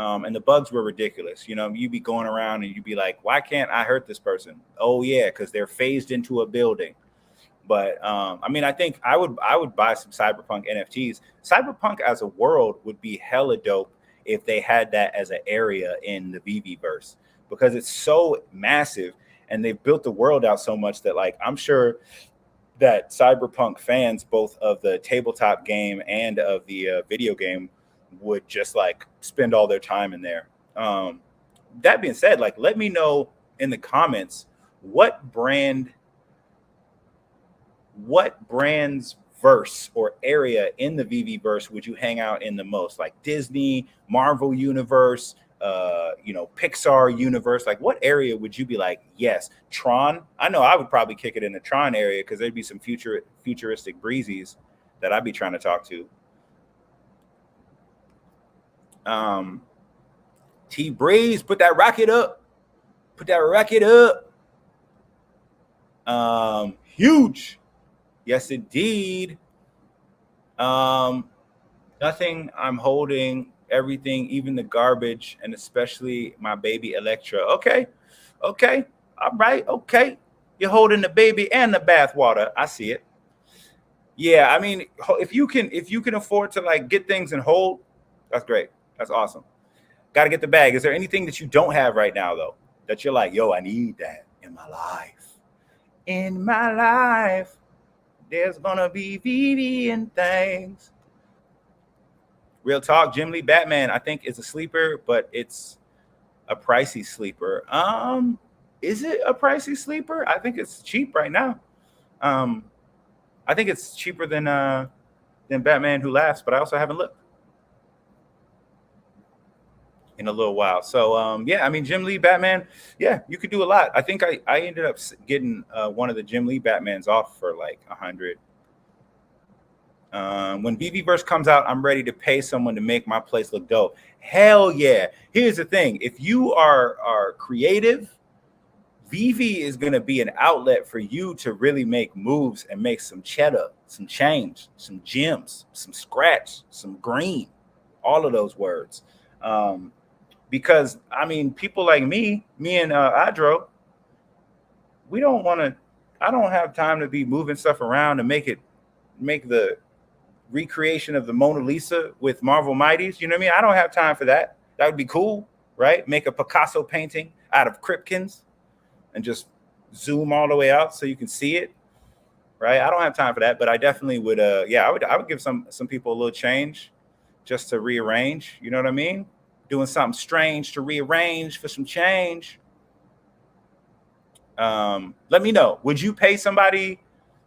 And the bugs were ridiculous. You know, you'd be going around and you'd be like, why can't I hurt this person? Oh, yeah, because they're phased into a building. But I mean, I think I would buy some Cyberpunk NFTs. Cyberpunk as a world would be hella dope if they had that as an area in the Veveverse, because it's so massive and they've built the world out so much that, like, I'm sure that Cyberpunk fans, both of the tabletop game and of the video game, would just like spend all their time in there. That being said, like, let me know in the comments what brand's verse or area in the Veveverse would you hang out in the most? Like Disney, Marvel universe, Pixar universe. Like, what area would you be like, yes? Tron? I know I would probably kick it in the Tron area because there'd be some futuristic breezies that I'd be trying to talk to. T Breeze, put that rocket up. Huge. Yes, indeed. Nothing. I'm holding everything, even the garbage, and especially my baby Electra. Okay. All right. Okay. You're holding the baby and the bathwater. I see it. Yeah. I mean, if you can afford to like get things and hold, that's great. That's awesome. Got to get the bag. Is there anything that you don't have right now, though, that you're like, yo, I need that in my life? In my life, there's going to be Veve and things. Real talk, Jim Lee Batman, I think, is a sleeper, but it's a pricey sleeper. Is it a pricey sleeper? I think it's cheap right now. I think it's cheaper than Batman Who Laughs, but I also haven't looked in a little while. So yeah, I mean, Jim Lee Batman, yeah, you could do a lot. I think I ended up getting one of the Jim Lee Batmans off for like $100. When Veveverse comes out, I'm ready to pay someone to make my place look dope. Hell yeah. Here's the thing. If you are creative, Veve is going to be an outlet for you to really make moves and make some cheddar, some change, some gems, some scratch, some green. all of those words. Because I mean, people like me and Adro, we don't want to. I don't have time to be moving stuff around to make the recreation of the Mona Lisa with Marvel Mighties. You know what I mean? I don't have time for that. That would be cool, right? Make a Picasso painting out of Kripkins and just zoom all the way out so you can see it, right? I don't have time for that, but I definitely would. Yeah, I would give some people a little change just to rearrange. You know what I mean? Doing something strange to rearrange for some change. Let me know. Would you pay somebody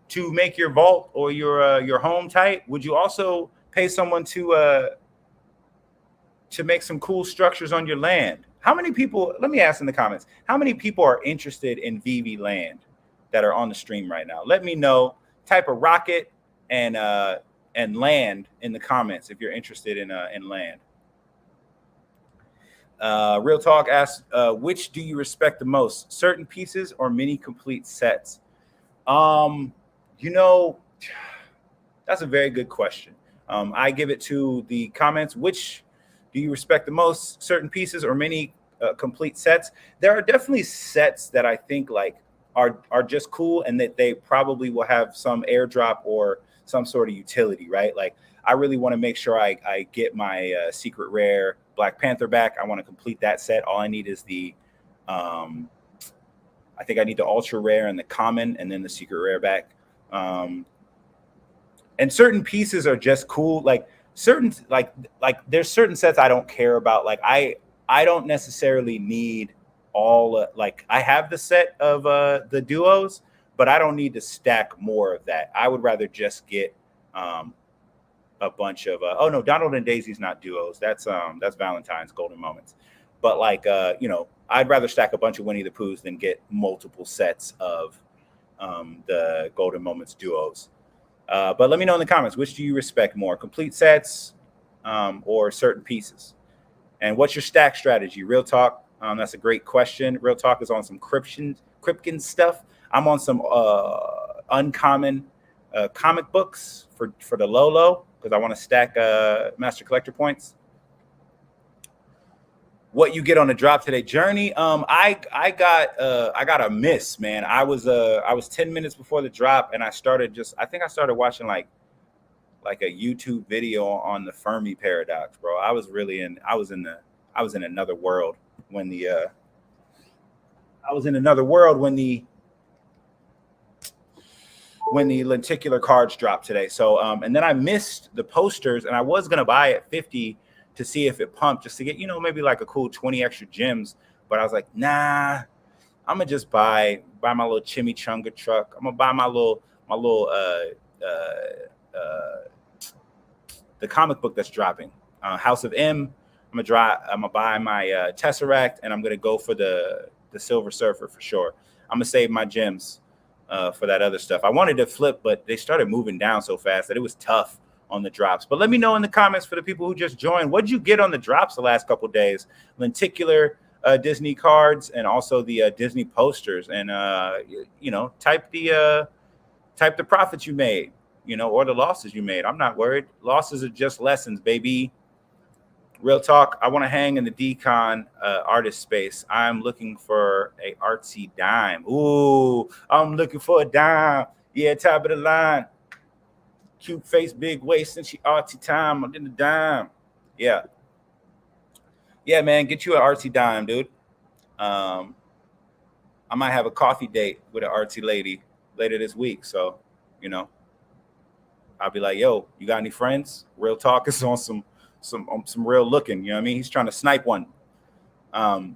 to make your vault or your home tight? Would you also pay someone to make some cool structures on your land? How many people? Let me ask in the comments. How many people are interested in Veve land that are on the stream right now? Let me know. Type a rocket and land in the comments if you're interested in land. Real Talk asks, which do you respect the most, certain pieces or mini complete sets? You know, that's a very good question. I give it to the comments. Which do you respect the most, certain pieces or mini complete sets? There are definitely sets that I think like are just cool and that they probably will have some airdrop or some sort of utility, right? Like I really want to make sure I get my secret rare Black Panther back. I want to complete that set. All I need is the I think I need the ultra rare and the common and then the secret rare back. And certain pieces are just cool. Like certain like there's certain sets I don't care about. Like I don't necessarily need all like I have the set of the duos, but I don't need to stack more of that. I would rather just get a bunch of oh no, Donald and Daisy's not duos. That's Valentine's Golden Moments. But like you know, I'd rather stack a bunch of Winnie the Poohs than get multiple sets of the Golden Moments duos. But let me know in the comments, which do you respect more, complete sets or certain pieces? And what's your stack strategy? Real Talk, that's a great question. Real Talk is on some Kripken stuff. I'm on some uncommon comic books for the low because I want to stack Master Collector points. What you get on the drop today, Journey? I got a miss, man. I was 10 minutes before the drop, and I started watching like a YouTube video on the Fermi paradox, bro. I was in another world when the lenticular cards dropped today. So and then I missed the posters, and I was gonna buy at 50 to see if it pumped, just to get, you know, maybe like a cool 20 extra gems. But I was like, nah, I'm gonna just buy my little chimichanga truck. I'm gonna buy my little the comic book that's dropping, House of M. I'm gonna buy my Tesseract, and I'm gonna go for the Silver Surfer for sure. I'm gonna save my gems for that other stuff. I wanted to flip, but they started moving down so fast that it was tough on the drops. But let me know in the comments for the people who just joined, what'd you get on the drops the last couple of days? Lenticular Disney cards and also the Disney posters, and you know, type the profits you made, you know, or the losses you made. I'm not worried. Losses are just lessons, baby. Real Talk, I want to hang in the decon artist space. I'm looking for a artsy dime. Ooh, I'm looking for a dime. Yeah, top of the line. Cute face, big waist, and she artsy time. I'm in the dime. Yeah. Yeah, man, get you an artsy dime, dude. I might have a coffee date with an artsy lady later this week. So, you know, I'll be like, yo, you got any friends? Real Talk is on some real looking, you know what I mean? He's trying to snipe one. All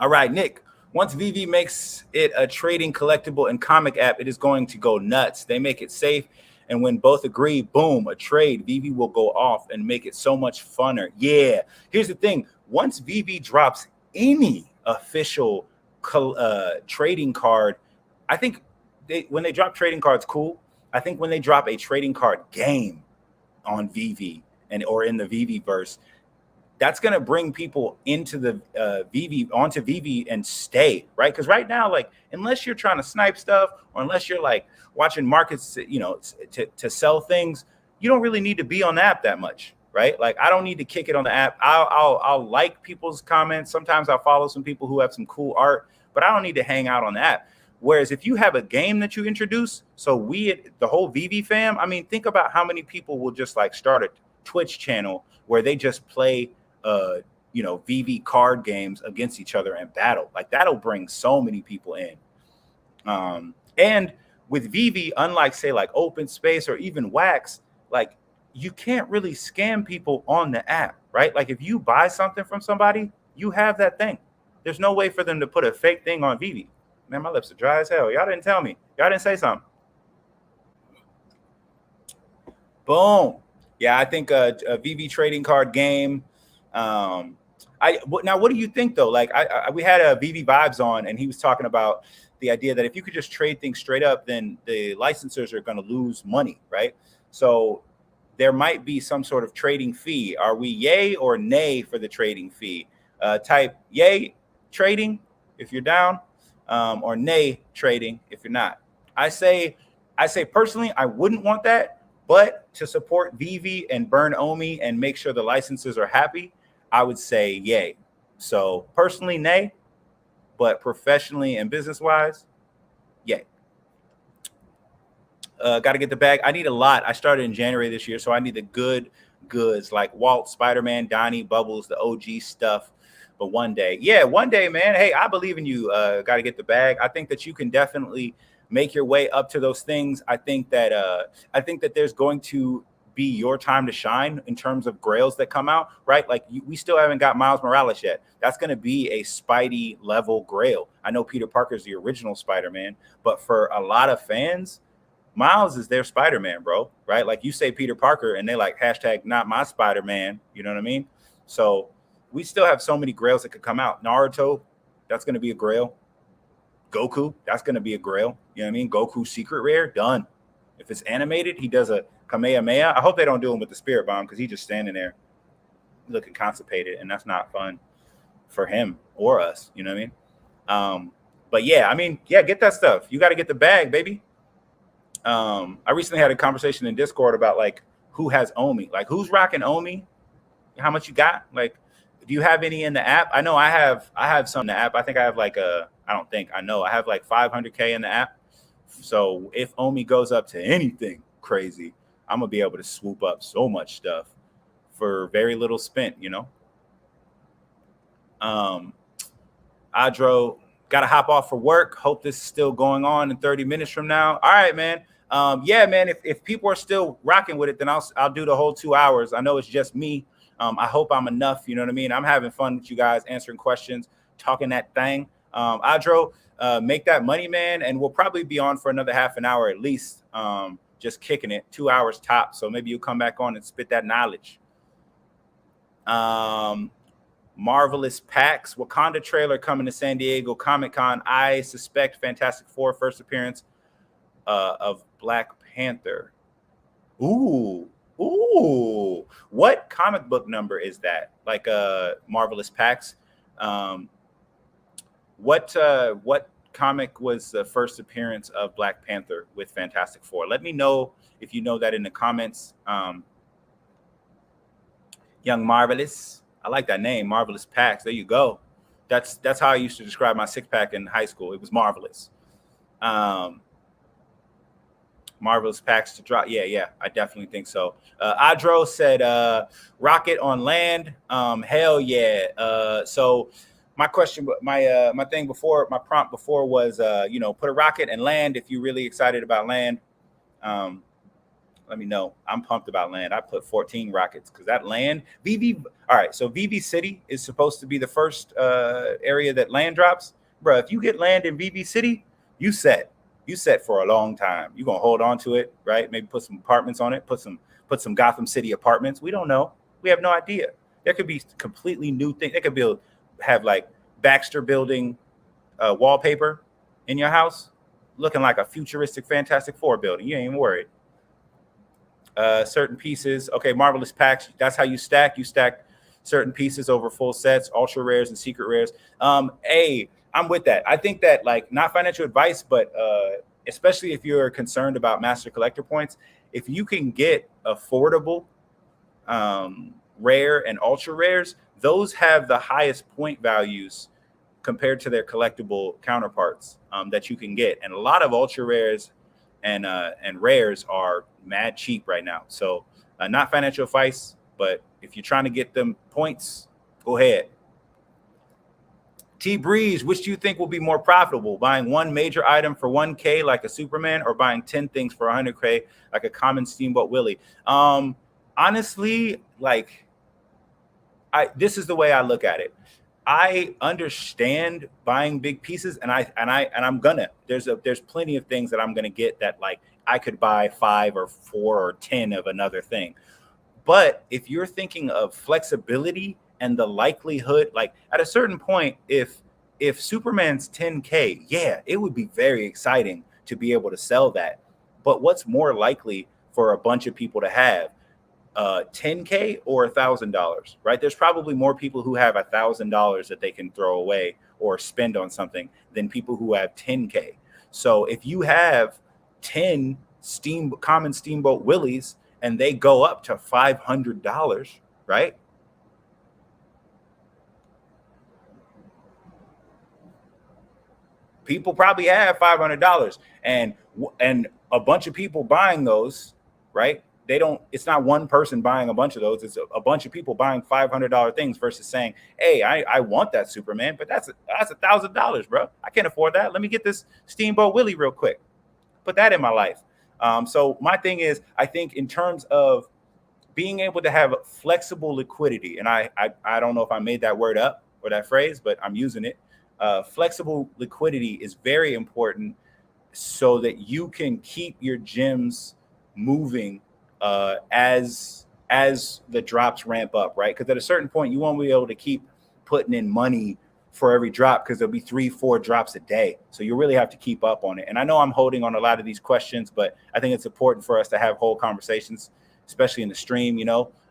right, Nick. Once Veve makes it a trading collectible and comic app, it is going to go nuts. They make it safe, and when both agree, boom, a trade. Veve will go off and make it so much funner. Yeah. Here's the thing. Once Veve drops any official trading card, I think when they drop trading cards, cool. I think when they drop a trading card game on Veve or in the Veve verse, that's going to bring people into the onto Veve and stay, right? Because right now, like, unless you're trying to snipe stuff or unless you're like watching markets, you know, to sell things, you don't really need to be on the app that much. right? Like I don't need to kick it on the app. I'll like people's comments. Sometimes I'll follow some people who have some cool art, but I don't need to hang out on the app. Whereas if you have a game that you introduce, so the whole Veve fam, I mean, think about how many people will just like start a Twitch channel where they just play Veve card games against each other and battle. Like that'll bring so many people in. And with Veve, unlike say like Open Space or even Wax, like you can't really scam people on the app, right? Like if you buy something from somebody, you have that thing. There's no way for them to put a fake thing on Veve. Man, my lips are dry as hell. Y'all didn't tell me. Y'all didn't say something. Boom. Yeah, I think a Veve trading card game. Now, what do you think though? Like, we had a Veve Vibes on, and he was talking about the idea that if you could just trade things straight up, then the licensors are going to lose money, right? So there might be some sort of trading fee. Are we yay or nay for the trading fee? Type yay trading if you're down, or nay trading if you're not. I say personally, I wouldn't want that, but to support Veve and burn Omi and make sure the licenses are happy, I would say yay. So personally, nay, but professionally and business-wise, yay. Got to get the bag. I need a lot. I started in January this year, so I need the goods like Walt, Spider-Man, Donnie, Bubbles, the OG stuff. But one day, man. Hey, I believe in you. Got to get the bag. I think that you can definitely make your way up to those things. I think that there's going to be your time to shine in terms of grails that come out, right? Like we still haven't got Miles Morales yet. That's going to be a Spidey level grail. I know Peter Parker's the original Spider-Man, but for a lot of fans, Miles is their Spider-Man, bro, right? Like you say Peter Parker and they like hashtag not my Spider-Man, you know what I mean? So we still have so many grails that could come out. Naruto, that's going to be a grail. Goku, that's going to be a grail. You know what I mean? Goku secret rare, done. If it's animated, he does a Kamehameha. I hope they don't do him with the spirit bomb because he's just standing there looking constipated, and that's not fun for him or us. You know what I mean? But yeah, I mean, yeah, get that stuff. You got to get the bag, baby. I recently had a conversation in Discord about like who has Omi, like who's rocking Omi, how much you got, like do you have any in the app? I know I have some in the app. I think I have like I have like 500K in the app. So if Omi goes up to anything crazy, I'm gonna be able to swoop up so much stuff for very little spent, you know. Adro, gotta hop off for work. Hope this is still going on in 30 minutes from now. All right, man. Yeah, man. If people are still rocking with it, then I'll do the whole 2 hours. I know it's just me. I hope I'm enough. You know what I mean? I'm having fun with you guys, answering questions, talking that thing. Adro, make that money, man. And we'll probably be on for another half an hour at least. Just kicking it, 2 hours top. So maybe you'll come back on and spit that knowledge. Marvelous Packs, Wakanda trailer coming to San Diego Comic-Con. I suspect Fantastic Four first appearance of Black Panther. Ooh. What comic book number is that? Like Marvelous Packs. What comic was the first appearance of Black Panther with Fantastic Four? Let me know if you know that in the comments. Young Marvelous. I like that name, Marvelous Packs. There you go. That's how I used to describe my six-pack in high school. It was marvelous. Marvelous Packs to drop. Yeah, I definitely think so. Adro said rocket on land. Hell yeah. So my question, my thing before, my prompt before was, put a rocket and land if you're really excited about land. Let me know. I'm pumped about land. I put 14 rockets because that land, Veve. All right, so Veve City is supposed to be the first area that land drops. Bro, if you get land in Veve City, you set for a long time. You're gonna hold on to it, right? Maybe put some apartments on it, put some Gotham City apartments. We don't know. We have no idea. There could be completely new things. They could have like Baxter building wallpaper in your house, looking like a futuristic Fantastic Four building. You ain't even worried. Certain pieces. Okay, Marvelous Packs. That's how you stack. You stack certain pieces over full sets, ultra rares and secret rares. I'm with that. I think that, like, not financial advice, but especially if you're concerned about master collector points, if you can get affordable rare and ultra rares, those have the highest point values compared to their collectible counterparts that you can get. And a lot of ultra rares and rares are mad cheap right now. So not financial advice, but if you're trying to get them points, go ahead. T Breeze, which do you think will be more profitable? Buying one major item for 1K like a Superman, or buying 10 things for 100K like a common Steamboat Willie? Honestly, like this is the way I look at it. I understand buying big pieces, and I'm gonna. There's plenty of things that I'm gonna get that like I could buy 5 or 4 or 10 of another thing. But if you're thinking of flexibility and the likelihood, like at a certain point, if Superman's 10K, yeah, it would be very exciting to be able to sell that. But what's more likely for a bunch of people to have? 10K or $1,000, right? There's probably more people who have $1,000 that they can throw away or spend on something than people who have 10K. So if you have 10 common Steamboat Willies and they go up to $500, right? People probably have $500, and a bunch of people buying those, right? It's not one person buying a bunch of those. It's a bunch of people buying $500 things versus saying, hey, I want that Superman, but that's $1,000, bro. I can't afford that. Let me get this Steamboat Willie real quick. Put that in my life. So my thing is, I think in terms of being able to have flexible liquidity, and I don't know if I made that word up or that phrase, but I'm using it. Flexible liquidity is very important so that you can keep your gems moving as the drops ramp up, right? Because at a certain point, you won't be able to keep putting in money for every drop because there'll be 3-4 drops a day. So you really have to keep up on it. And I know I'm holding on a lot of these questions, but I think it's important for us to have whole conversations, especially in the stream,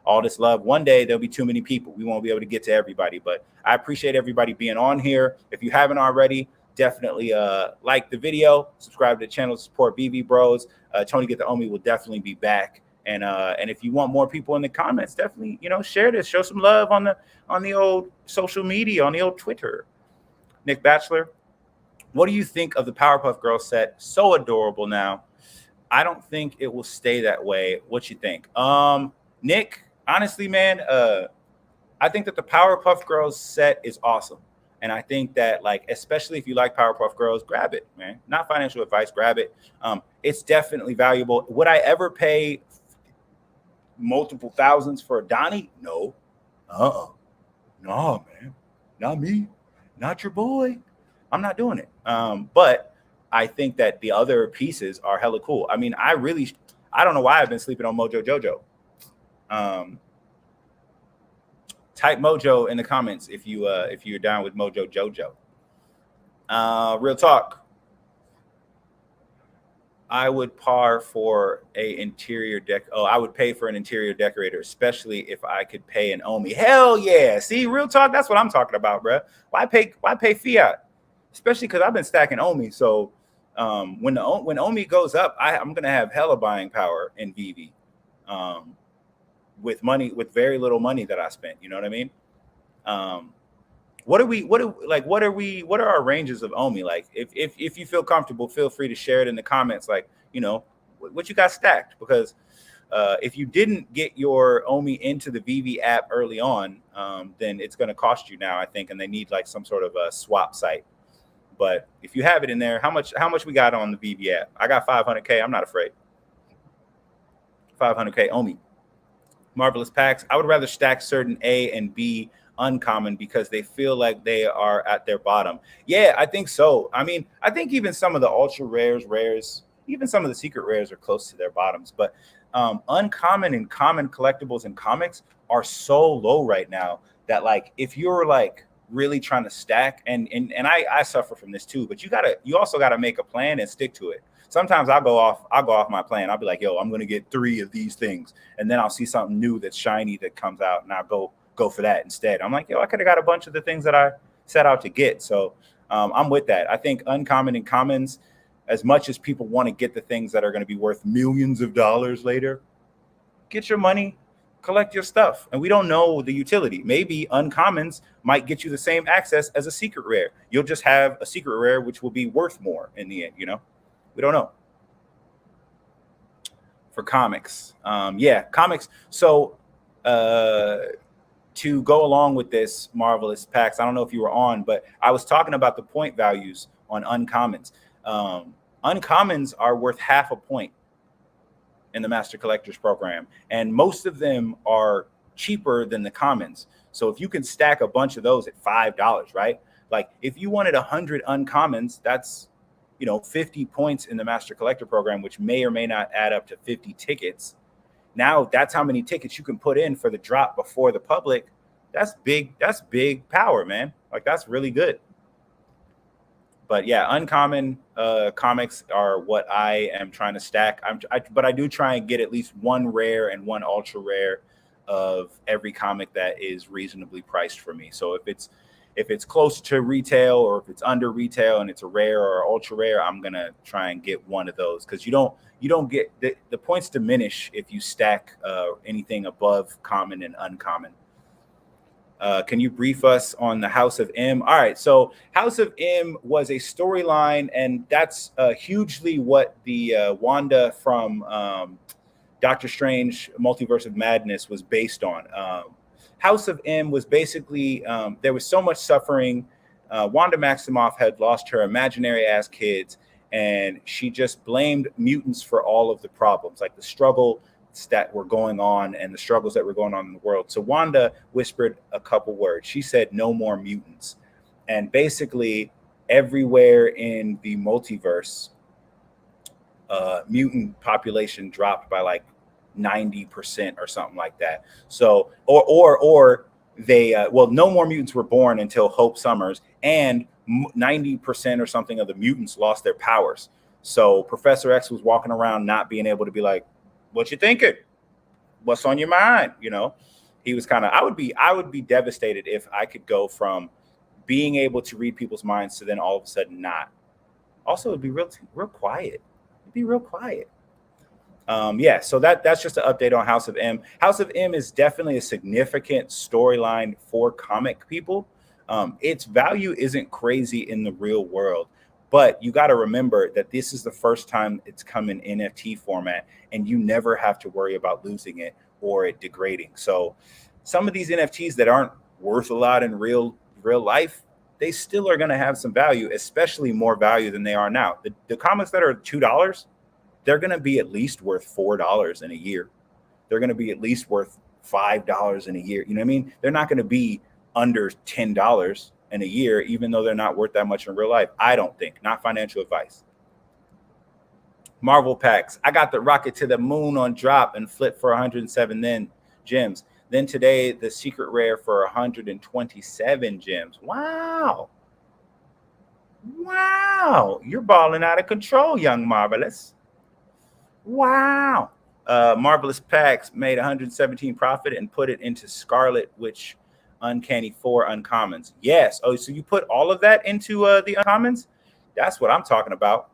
all this love. One day there'll be too many people. We won't be able to get to everybody, but I appreciate everybody being on here. If you haven't already, definitely like the video, subscribe to the channel, support Veve Bros. Tony Get the Omi will definitely be back. And if you want more people in the comments, definitely, share this, show some love on the old social media, on the old Twitter. Nick Batchelor, what do you think of the Powerpuff Girls set? So adorable now. I don't think it will stay that way. What you think? Nick, honestly, man, I think that the Powerpuff Girls set is awesome. And I think that, like, especially if you like Powerpuff Girls, grab it, man. Not financial advice, grab it. It's definitely valuable. Would I ever pay multiple thousands for a Donnie? No. No, man. Not me. Not your boy. I'm not doing it. But I think that the other pieces are hella cool. I mean, I don't know why I've been sleeping on Mojo Jojo. Type Mojo in the comments if you're down with Mojo Jojo. Real talk. I would par for a interior deck. Oh, I would pay for an interior decorator, especially if I could pay an Omi. Hell yeah! See, real talk. That's what I'm talking about, bro. Why pay fiat? Especially because I've been stacking Omi. So when Omi goes up, I'm gonna have hella buying power in Veve. With very little money that I spent. You know what I mean? What are our ranges of Omi? Like, if you feel comfortable, feel free to share it in the comments. Like, what you got stacked, because if you didn't get your Omi into the Veve app early on, then it's going to cost you now, I think, and they need like some sort of a swap site. But if you have it in there, how much we got on the Veve app? I got 500K. I'm not afraid. 500K Omi. Marvelous packs. I would rather stack certain A and B uncommon because they feel like they are at their bottom. Yeah, I think so. I mean, I think even some of the ultra rares, even some of the secret rares are close to their bottoms. But uncommon and common collectibles and comics are so low right now that, like, if you're like really trying to stack, and I suffer from this too, but you also gotta make a plan and stick to it. Sometimes I'll go off my plan. I'll be like, yo, I'm going to get 3 of these things. And then I'll see something new that's shiny that comes out, and I'll go for that instead. I'm like, yo, I could have got a bunch of the things that I set out to get. So I'm with that. I think uncommon and commons, as much as people want to get the things that are going to be worth millions of dollars later, get your money collect your stuff. And we don't know the utility. Maybe uncommons might get you the same access as a secret rare. You'll just have a secret rare which will be worth more in the end, you know? We don't know. For comics. Yeah, comics. So to go along with this Marvelous Packs, I don't know if you were on, but I was talking about the point values on uncommons. Uncommons are worth half a point in the Master Collectors program, and most of them are cheaper than the commons. So if you can stack a bunch of those at $5, right? Like if you wanted 100 uncommons, that's 50 points in the Master Collector program, which may or may not add up to 50 tickets. Now that's how many tickets you can put in for the drop before the public. That's big. That's big power, man. Like that's really good. But yeah, uncommon comics are what I am trying to stack. But I do try and get at least one rare and one ultra rare of every comic that is reasonably priced for me. So if it's close to retail or if it's under retail and it's a rare or ultra rare, I'm gonna try and get one of those, because you don't get the points diminish if you stack anything above common and uncommon. Can you brief us on the House of M? All right, so House of M was a storyline, and that's hugely what the Wanda from Doctor Strange Multiverse of Madness was based on. House of M was basically, there was so much suffering. Wanda Maximoff had lost her imaginary ass kids, and she just blamed mutants for all of the problems, like the struggle that were going on and the struggles that were going on in the world. So Wanda whispered a couple words. She said, "No more mutants." And basically everywhere in the multiverse, mutant population dropped by like 90% or something like that. So, or they, no more mutants were born until Hope Summers, and 90% or something of the mutants lost their powers. So Professor X was walking around not being able to be like, "What you thinking? What's on your mind?" He was kind of, I would be devastated if I could go from being able to read people's minds to then all of a sudden not. Also, it'd be real quiet. It'd be real quiet. Yeah, so that's just an update on House of M. House of M is definitely a significant storyline for comic people. Its value isn't crazy in the real world, but you got to remember that this is the first time it's come in NFT format, and you never have to worry about losing it or it degrading. So some of these NFTs that aren't worth a lot in real life, they still are going to have some value, especially more value than they are now. The comics that are $2, they're going to be at least worth $4 in a year. They're going to be at least worth $5 in a year. You know what I mean? They're not going to be under $10 in a year, even though they're not worth that much in real life. I don't think. Not financial advice. Marvel packs. I got the rocket to the moon on drop and flip for 107 then gems. Then today, the secret rare for 127 gems. Wow. Wow. You're balling out of control, young Marvelous. Wow. Marvelous packs made 117 profit and put it into Scarlet, which Uncanny 4 uncommons. Yes. Oh, so you put all of that into the uncommons? That's what I'm talking about.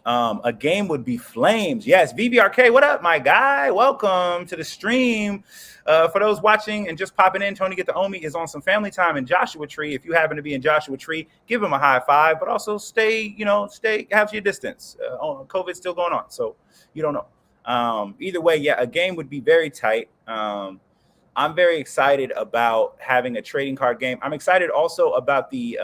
A game would be Flames. Yes, VVRK, what up, my guy? Welcome to the stream. For those watching and just popping in, Tony Get the Omi is on some family time in Joshua Tree. If you happen to be in Joshua Tree, give him a high five, but also stay, have your distance. COVID's still going on, so you don't know. Either way, yeah, a game would be very tight. I'm very excited about having a trading card game. I'm excited also about the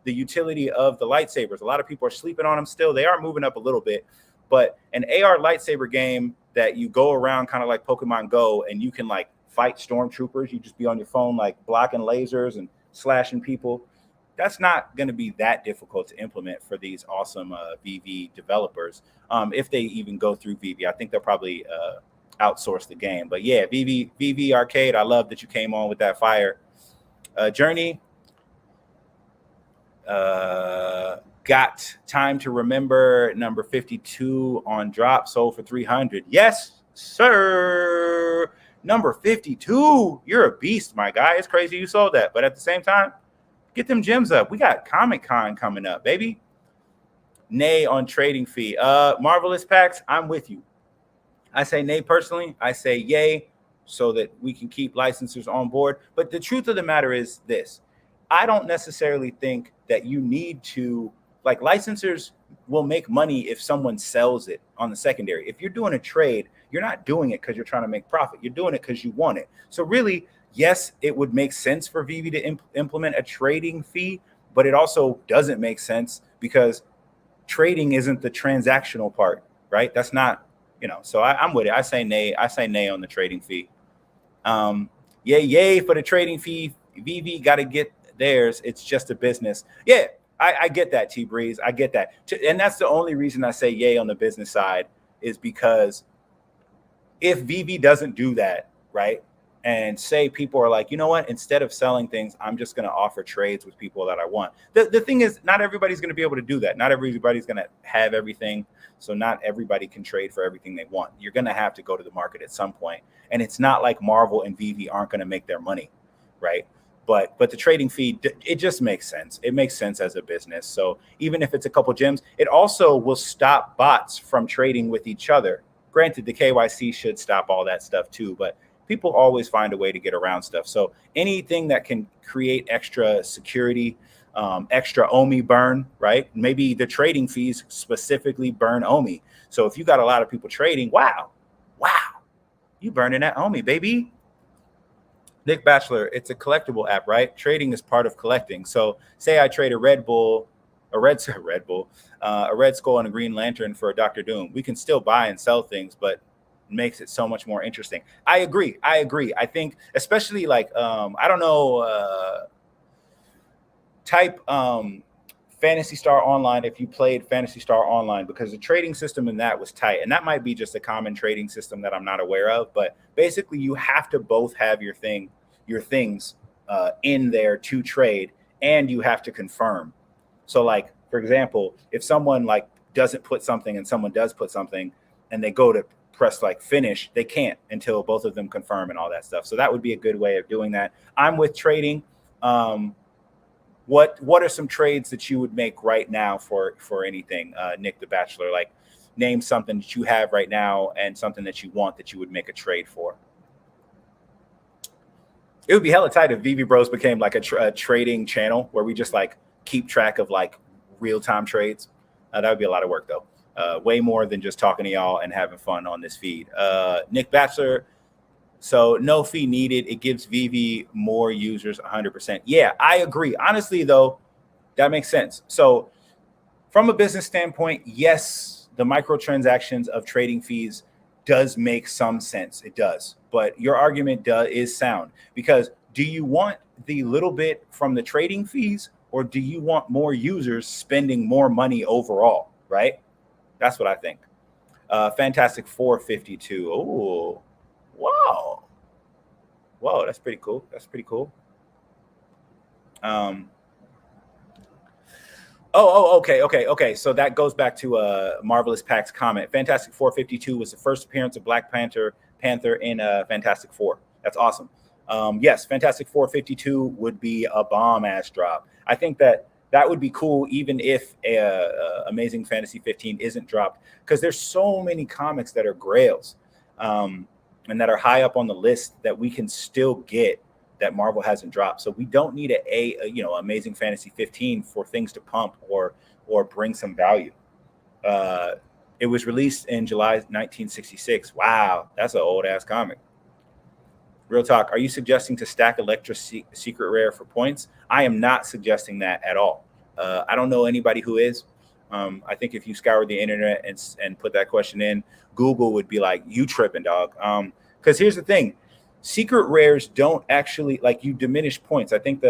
utility of the lightsabers. A lot of people are sleeping on them still. They are moving up a little bit, but an AR lightsaber game that you go around kind of like Pokemon Go, and you can like fight stormtroopers. You just be on your phone like blocking lasers and slashing people. That's not going to be that difficult to implement for these awesome VV developers. If they even go through VV, I think they'll probably outsource the game. But yeah, VV Arcade, I love that you came on with that fire. Journey, got Time to Remember number 52 on drop, sold for 300. Yes, sir. Number 52. You're a beast, my guy. It's crazy you sold that, but at the same time, get them gems up. We got Comic-Con coming up, baby. Nay on trading fee. Marvelous packs, I'm with you. I say nay personally. I say yay so that we can keep licensors on board. But the truth of the matter is this: I don't necessarily think that you need to, like, licensors will make money if someone sells it on the secondary. If you're doing a trade, you're not doing it because you're trying to make profit. You're doing it because you want it. So really, yes, it would make sense for Veve to implement a trading fee, but it also doesn't make sense because trading isn't the transactional part, right? That's not, so I'm with it. I say nay. I say nay on the trading fee. Yay for the trading fee. Veve got to get theirs. It's just a business. Yeah, I get that, T Breeze. I get that. And that's the only reason I say yay on the business side, is because if Veve doesn't do that, right, and say people are like, you know what, instead of selling things, I'm just going to offer trades with people that I want. The thing is, not everybody's going to be able to do that. Not everybody's going to have everything. So not everybody can trade for everything they want. You're going to have to go to the market at some point. And it's not like Marvel and Veve aren't going to make their money, right? But the trading fee, it just makes sense. It makes sense as a business. So even if it's a couple gems, it also will stop bots from trading with each other. Granted, the KYC should stop all that stuff too, but people always find a way to get around stuff. So anything that can create extra security, extra OMI burn, right? Maybe the trading fees specifically burn OMI. So if you got a lot of people trading, wow, you burning that OMI, baby. Nick Batchelor, it's a collectible app, right? Trading is part of collecting. So say I trade a Red Skull, and a Green Lantern for a Dr. Doom. We can still buy and sell things, but it makes it so much more interesting. I agree. I think especially like, I don't know, type Phantasy Star Online if you played Phantasy Star Online, because the trading system in that was tight. And that might be just a common trading system that I'm not aware of. But basically, you have to both have your things in there to trade, and you have to confirm. So like, for example, if someone like doesn't put something and someone does put something and they go to press like finish, they can't until both of them confirm and all that stuff. So that would be a good way of doing that. I'm with trading. What are some trades that you would make right now for anything, Nick the Bachelor? Like, name something that you have right now and something that you want that you would make a trade for. It would be hella tight if Veve Bros became like a trading channel where we just like keep track of like real-time trades. That would be a lot of work though. Way more than just talking to y'all and having fun on this feed. Nick Bachelor, so no fee needed. It gives Veve more users 100%. Yeah, I agree. Honestly though, that makes sense. So from a business standpoint, yes, the microtransactions of trading fees does make some sense. It does. But your argument is sound, because do you want the little bit from the trading fees, or do you want more users spending more money overall, right? That's what I think. Fantastic 452. Oh, wow. Whoa, that's pretty cool. Okay. So that goes back to Marvelous Pack's comment. Fantastic 452 was the first appearance of Black Panther in Fantastic Four. That's awesome. Yes, Fantastic 452 would be a bomb-ass drop. I think that would be cool, even if Amazing Fantasy 15 isn't dropped, because there's so many comics that are grails and that are high up on the list that we can still get that Marvel hasn't dropped. So we don't need Amazing Fantasy 15 for things to pump or bring some value. It was released in July 1966. Wow, that's an old ass comic. Real talk. Are you suggesting to stack Elektra's secret rare for points? I am not suggesting that at all. I don't know anybody who is. I think if you scour the internet and put that question in, Google would be like, you tripping, dog. Because here's the thing. Secret rares don't actually, like, you diminish points. I think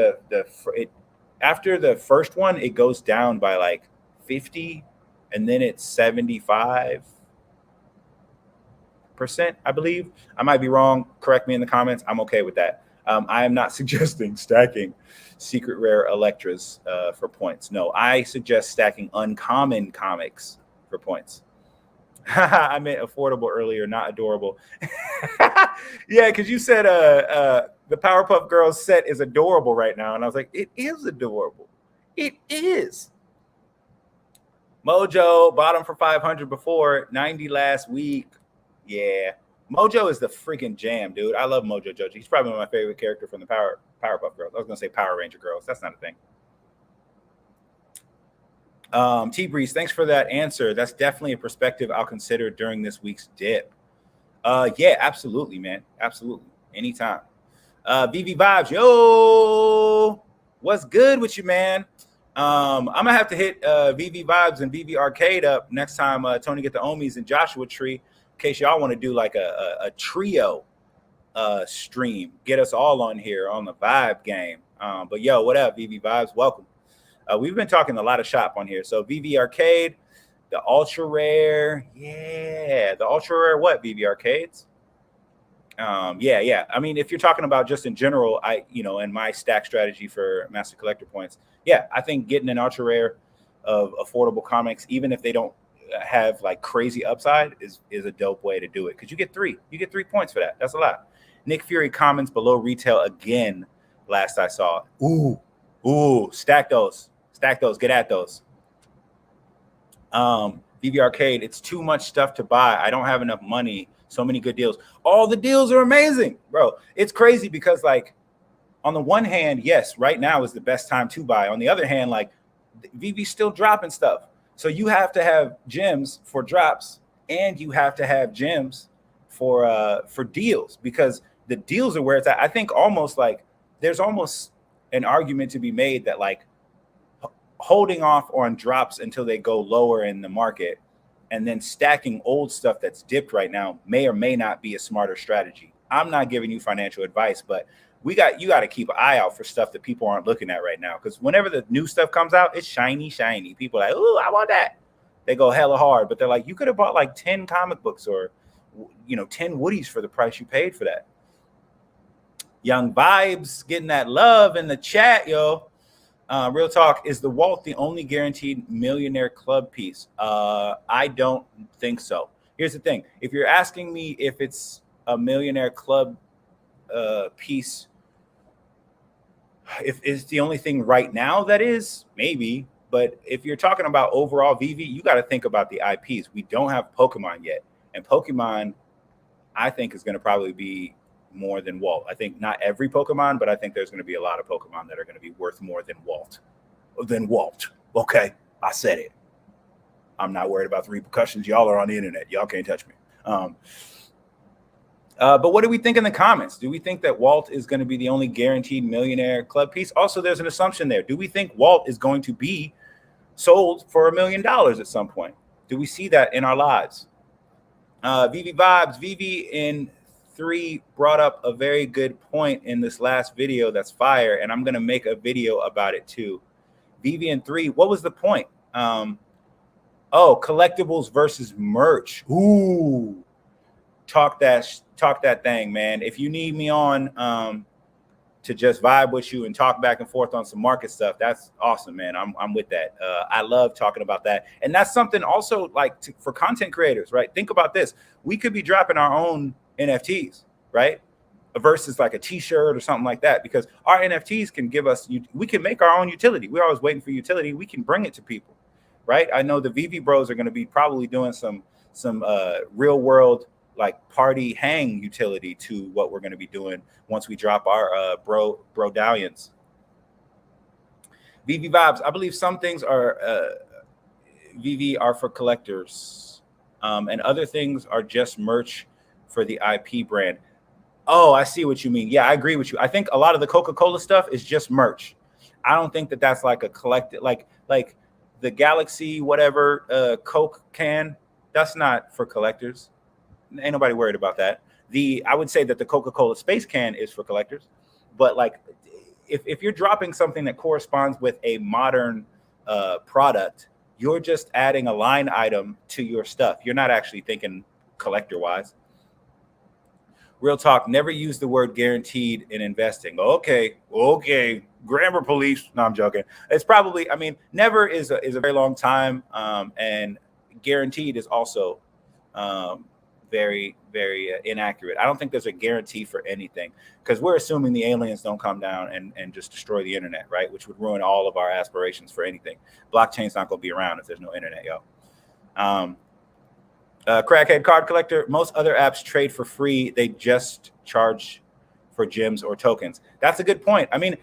after the first one, it goes down by like 50, and then it's 75%, I believe. I might be wrong. Correct me in the comments. I'm okay with that. I am not suggesting stacking secret rare Elektras for points. No, I suggest stacking uncommon comics for points. I meant affordable earlier, not adorable. Yeah, because you said the Powerpuff Girls set is adorable right now, and I was like, it is adorable. It is. Mojo bought them for 500 before, 90 last week. Yeah, Mojo is the freaking jam, dude. I love Mojo Jojo. He's probably one of my favorite characters from the Powerpuff Girls. I was gonna say Power Ranger Girls. That's not a thing. T Breeze, thanks for that answer. That's definitely a perspective I'll consider during this week's dip. Yeah, absolutely, man. Absolutely. Anytime. VV Vibes, yo, what's good with you, man? I'm gonna have to hit VV Vibes and VV Arcade up next time Tony get the Omis and Joshua Tree, in case y'all want to do like a trio stream. Get us all on here on the Vibe game. But yo, what up, VV Vibes? Welcome. We've been talking a lot of shop on here. So VV Arcade, the Ultra Rare, yeah, the Ultra Rare what, VV Arcades? Yeah. I mean, if you're talking about just in general, in my stack strategy for Master Collector points, yeah, I think getting an Ultra Rare of affordable comics, even if they don't have like crazy upside, is a dope way to do it, because you get 3 points for that. That's a lot. Nick Fury comments below retail again. Last I saw. Ooh, stack those. Get at those. VV Arcade, it's too much stuff to buy. I don't have enough money. So many good deals. All the deals are amazing, bro. It's crazy because, like, on the one hand, yes, right now is the best time to buy. On the other hand, like, VV's still dropping stuff. So you have to have gems for drops, and you have to have gems for deals, because the deals are where it's at. I think almost like there's almost an argument to be made that, like, holding off on drops until they go lower in the market and then stacking old stuff that's dipped right now may or may not be a smarter strategy. I'm not giving you financial advice, but you got to keep an eye out for stuff that people aren't looking at right now, because whenever the new stuff comes out, it's shiny. People are like, oh, I want that. They go hella hard, but they're like, you could have bought like 10 comic books or 10 Woodies for the price you paid for that. Young Vibes getting that love in the chat, yo. Real talk, is the Walt the only guaranteed Millionaire Club piece? I don't think so. Here's the thing. If you're asking me if it's a Millionaire Club piece, if it's the only thing right now that is, maybe. But if you're talking about overall VV, you got to think about the IPs. We don't have Pokemon yet. And Pokemon, I think, is going to probably be more than Walt. I think not every Pokemon, but I think there's going to be a lot of Pokemon that are going to be worth more than Walt. Okay, I said it. I'm not worried about the repercussions. Y'all are on the internet. Y'all can't touch me. But what do we think in the comments? Do we think that Walt is going to be the only guaranteed Millionaire Club piece? Also, there's an assumption there. Do we think Walt is going to be sold for $1 million at some point? Do we see that in our lives? VV Vibes, VV in 3 brought up a very good point in this last video that's fire, and I'm going to make a video about it too. VV in 3, what was the point? Collectibles versus merch. Ooh, talk that thing, man. If you need me on to just vibe with you and talk back and forth on some market stuff, that's awesome, man. I'm with that. I love talking about that, and that's something also like for content creators, right? Think about this: we could be dropping our own NFTs, right? Versus like a t-shirt or something like that, because our NFTs can give us, we can make our own utility. We're always waiting for utility. We can bring it to people, right? I know the VV bros are going to be probably doing some real world like party hang utility to what we're going to be doing once we drop our brodallions. VV Vibes, I believe some things are VV are for collectors, and other things are just merch for the IP brand. Oh, I see what you mean. Yeah, I agree with you. I think a lot of the Coca-Cola stuff is just merch. I don't think that that's like a collected, like the Galaxy whatever Coke can. That's not for collectors. Ain't nobody worried about that. I would say that the Coca-Cola space can is for collectors, but like if you're dropping something that corresponds with a modern product, you're just adding a line item to your stuff. You're not actually thinking collector wise. Real talk, never use the word guaranteed in investing. Okay, grammar police. No, I'm joking. It's probably, I mean, never is a very long time, and guaranteed is also very, very inaccurate. I don't think there's a guarantee for anything, because we're assuming the aliens don't come down and just destroy the internet, right? Which would ruin all of our aspirations for anything. Blockchain's not going to be around if there's no internet, yo. Crackhead Card Collector. Most other apps trade for free. They just charge for gems or tokens. That's a good point. I mean,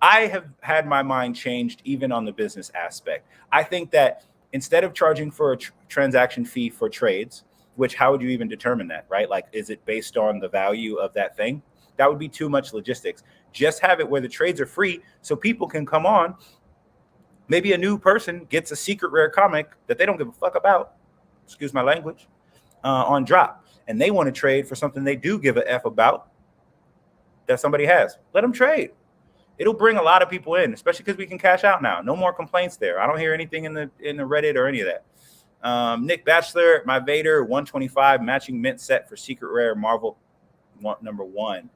I have had my mind changed even on the business aspect. I think that instead of charging for a transaction fee for trades, which how would you even determine that, right? Like, is it based on the value of that thing? That would be too much logistics. Just have it where the trades are free so people can come on. Maybe a new person gets a secret rare comic that they don't give a fuck about, excuse my language, on drop. And they want to trade for something they do give a F about that somebody has. Let them trade. It'll bring a lot of people in, especially because we can cash out now. No more complaints there. I don't hear anything in the Reddit or any of that. Nick Batchelor, my Vader 125 matching mint set for secret rare Marvel #1.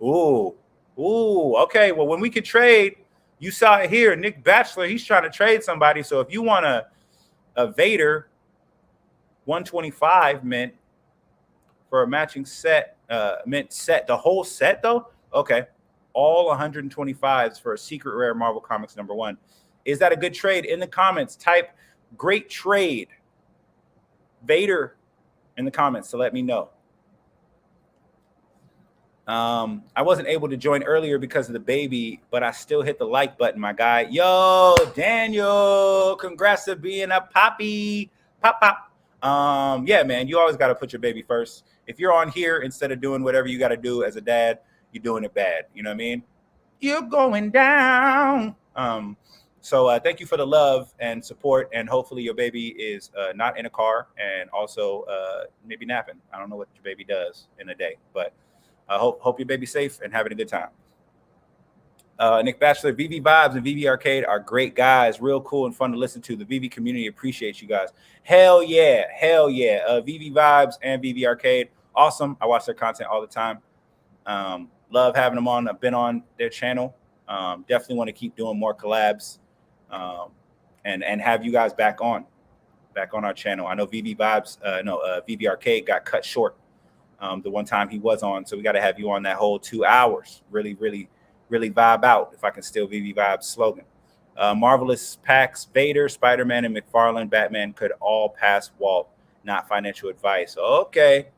Ooh, okay. Well, when we could trade, you saw it here. Nick Batchelor, he's trying to trade somebody. So if you want a Vader 125 mint for a matching set, mint set, the whole set though, okay. All 125s for a secret rare Marvel Comics #1. Is that a good trade? In the comments, type great trade Vader in the comments to let me know. I wasn't able to join earlier because of the baby, but I still hit the like button, my guy. Yo, Daniel, congrats to being a poppy. Pop. Yeah, man, you always got to put your baby first. If you're on here, instead of doing whatever you got to do as a dad, you're doing it bad. You know what I mean? You're going down. So thank you for the love and support. And hopefully your baby is not in a car and also maybe napping. I don't know what your baby does in a day, but I hope your baby's safe and having a good time. Nick Batchelor, Veve Vibes and Veve Arcade are great guys. Real cool and fun to listen to. The Veve community appreciates you guys. Hell yeah. Veve Vibes and Veve Arcade, awesome. I watch their content all the time. Love having them on. I've been on their channel. Definitely want to keep doing more collabs and have you guys back on our channel. I know Veve Vibes, Veve Arcade got cut short the one time he was on, so we got to have you on that whole 2 hours. Really vibe out, if I can steal Veve Vibes slogan. Marvelous Packs, Vader, Spider-Man, and McFarlane, Batman could all pass Walt. Not financial advice. Okay,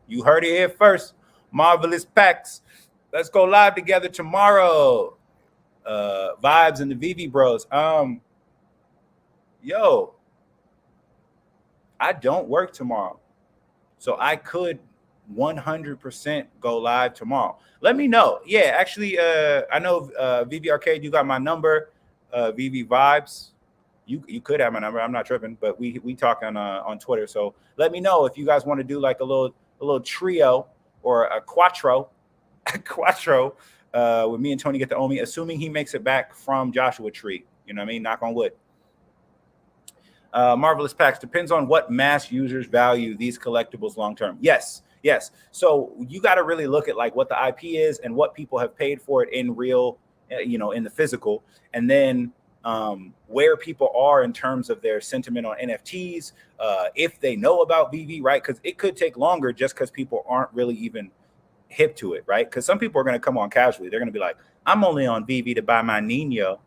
you heard it here first. Marvelous Packs. Let's go live together tomorrow. Vibes and the Veve Bros. Yo, I don't work tomorrow, so I could 100% go live tomorrow. Let me know. Yeah, actually, I know Veve Arcade, you got my number. Veve Vibes, you could have my number. I'm not tripping, but we talk on Twitter. So let me know if you guys want to do like a little trio or a quattro with me and Tony get the Omi, assuming he makes it back from Joshua Tree. You know what I mean? Knock on wood. Marvelous Packs, depends on what mass users value these collectibles long term. Yes. So you got to really look at like what the IP is and what people have paid for it in real, in the physical, and then where people are in terms of their sentiment on NFTs, if they know about Veve, right? Because it could take longer just because people aren't really even hip to it, right? Because some people are going to come on casually. They're going to be like, I'm only on Veve to buy my Nino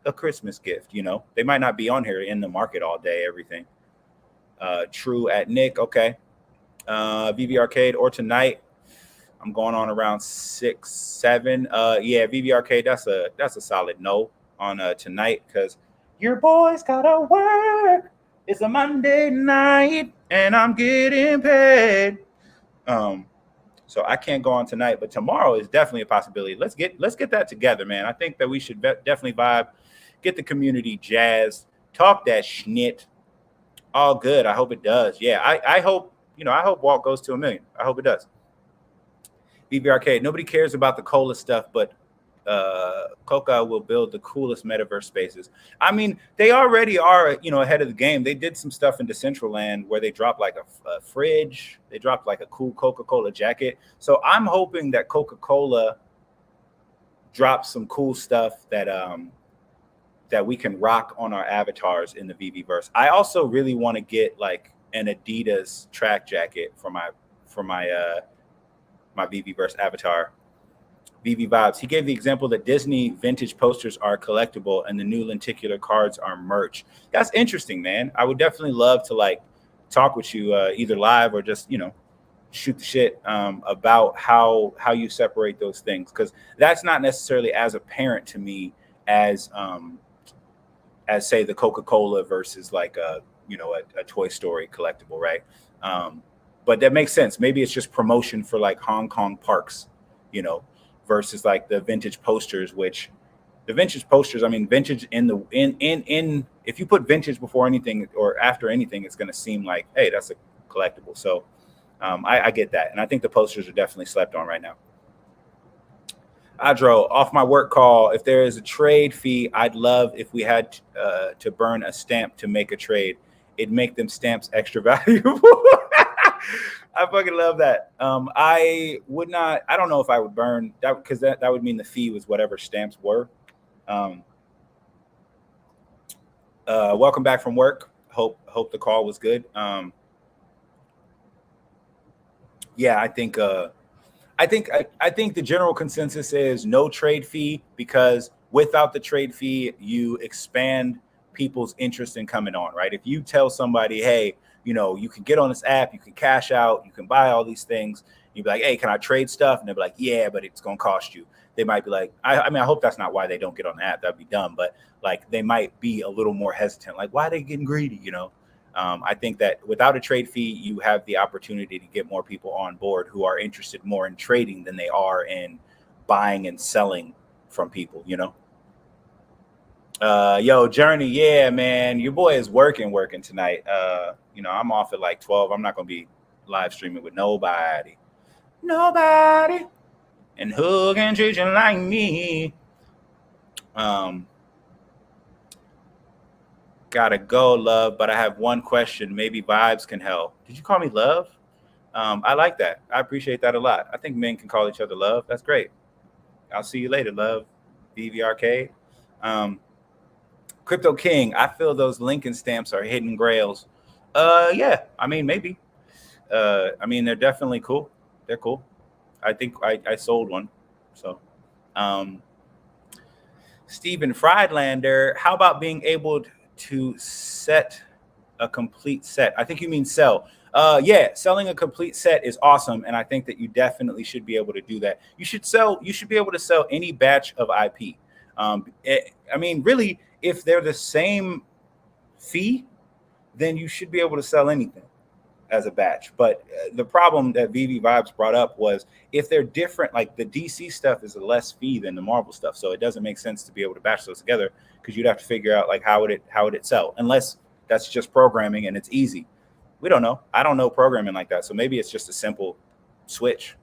a Christmas gift. They might not be on here in the market all day, everything. True at Nick. Okay. Veve Arcade or tonight. I'm going on around 6, 7. Yeah, Veve Arcade, that's a solid no on tonight, because your boy's gotta work. It's a Monday night and I'm getting paid. So I can't go on tonight, but tomorrow is definitely a possibility. Let's get that together, man. I think that we should definitely vibe, get the community jazzed, talk that schnitt. All good. I hope it does. Yeah, I hope, I hope Walt goes to 1 million. I hope it does. Veve Arcade, nobody cares about the cola stuff, but Coca will build the coolest metaverse spaces. I mean, they already are, ahead of the game. They did some stuff in Decentraland where they dropped like a fridge. They dropped like a cool Coca-Cola jacket. So I'm hoping that Coca-Cola drops some cool stuff that that we can rock on our avatars in the Veveverse. I also really want to get like an Adidas track jacket for my Veveverse avatar. VV Vibes. He gave the example that Disney vintage posters are collectible and the new lenticular cards are merch. That's interesting, man. I would definitely love to like talk with you either live or just, you know, shoot the shit about how you separate those things, because that's not necessarily as apparent to me as say the Coca-Cola versus like a, you know, a Toy Story collectible, right? But that makes sense. Maybe it's just promotion for like Hong Kong parks, you know, versus like the vintage posters, which the vintage posters, I mean, vintage in if you put vintage before anything or after anything, it's going to seem like, hey, that's a collectible. So I get that. And I think the posters are definitely slept on right now. Adro, off my work call, if there is a trade fee, I'd love if we had to burn a stamp to make a trade. It'd make them stamps extra valuable. I fucking love that. I would not, I don't know if I would burn that, because that would mean the fee was whatever stamps were. Welcome back from work. Hope the call was good. Yeah, I think the general consensus is no trade fee, because without the trade fee, you expand people's interest in coming on, right? If you tell somebody, hey, you know, you can get on this app, you can cash out, you can buy all these things, you'd be like, hey, can I trade stuff? And they'll be like, yeah, but it's going to cost you. They might be like, I mean, I hope that's not why they don't get on the app. That'd be dumb. But like, they might be a little more hesitant. Like, why are they getting greedy, you know? I think that without a trade fee, you have the opportunity to get more people on board who are interested more in trading than they are in buying and selling from people, you know? Yo, Journey, yeah, man, your boy is working tonight. You know, I'm off at like 12. I'm not going to be live streaming with nobody. And who can treat you like me? Gotta go, love, but I have one question. Maybe Vibes can help. Did you call me love? I like that. I appreciate that a lot. I think men can call each other love. That's great. I'll see you later, love. BV Arcade. Crypto King, I feel those Lincoln stamps are hidden grails. Yeah, I mean, maybe. I mean, they're definitely cool. They're cool. I think I sold one. So, Stephen Friedlander, how about being able to set a complete set? I think you mean sell. Yeah, selling a complete set is awesome, and I think that you definitely should be able to do that. You should be able to sell any batch of IP. I mean, really, if they're the same fee, then you should be able to sell anything as a batch. But the problem that VV Vibes brought up was if they're different, like the DC stuff is a less fee than the Marvel stuff, so it doesn't make sense to be able to batch those together, because you'd have to figure out like how would it sell, unless that's just programming and it's easy. We don't know. I don't know programming like that, so maybe it's just a simple switch,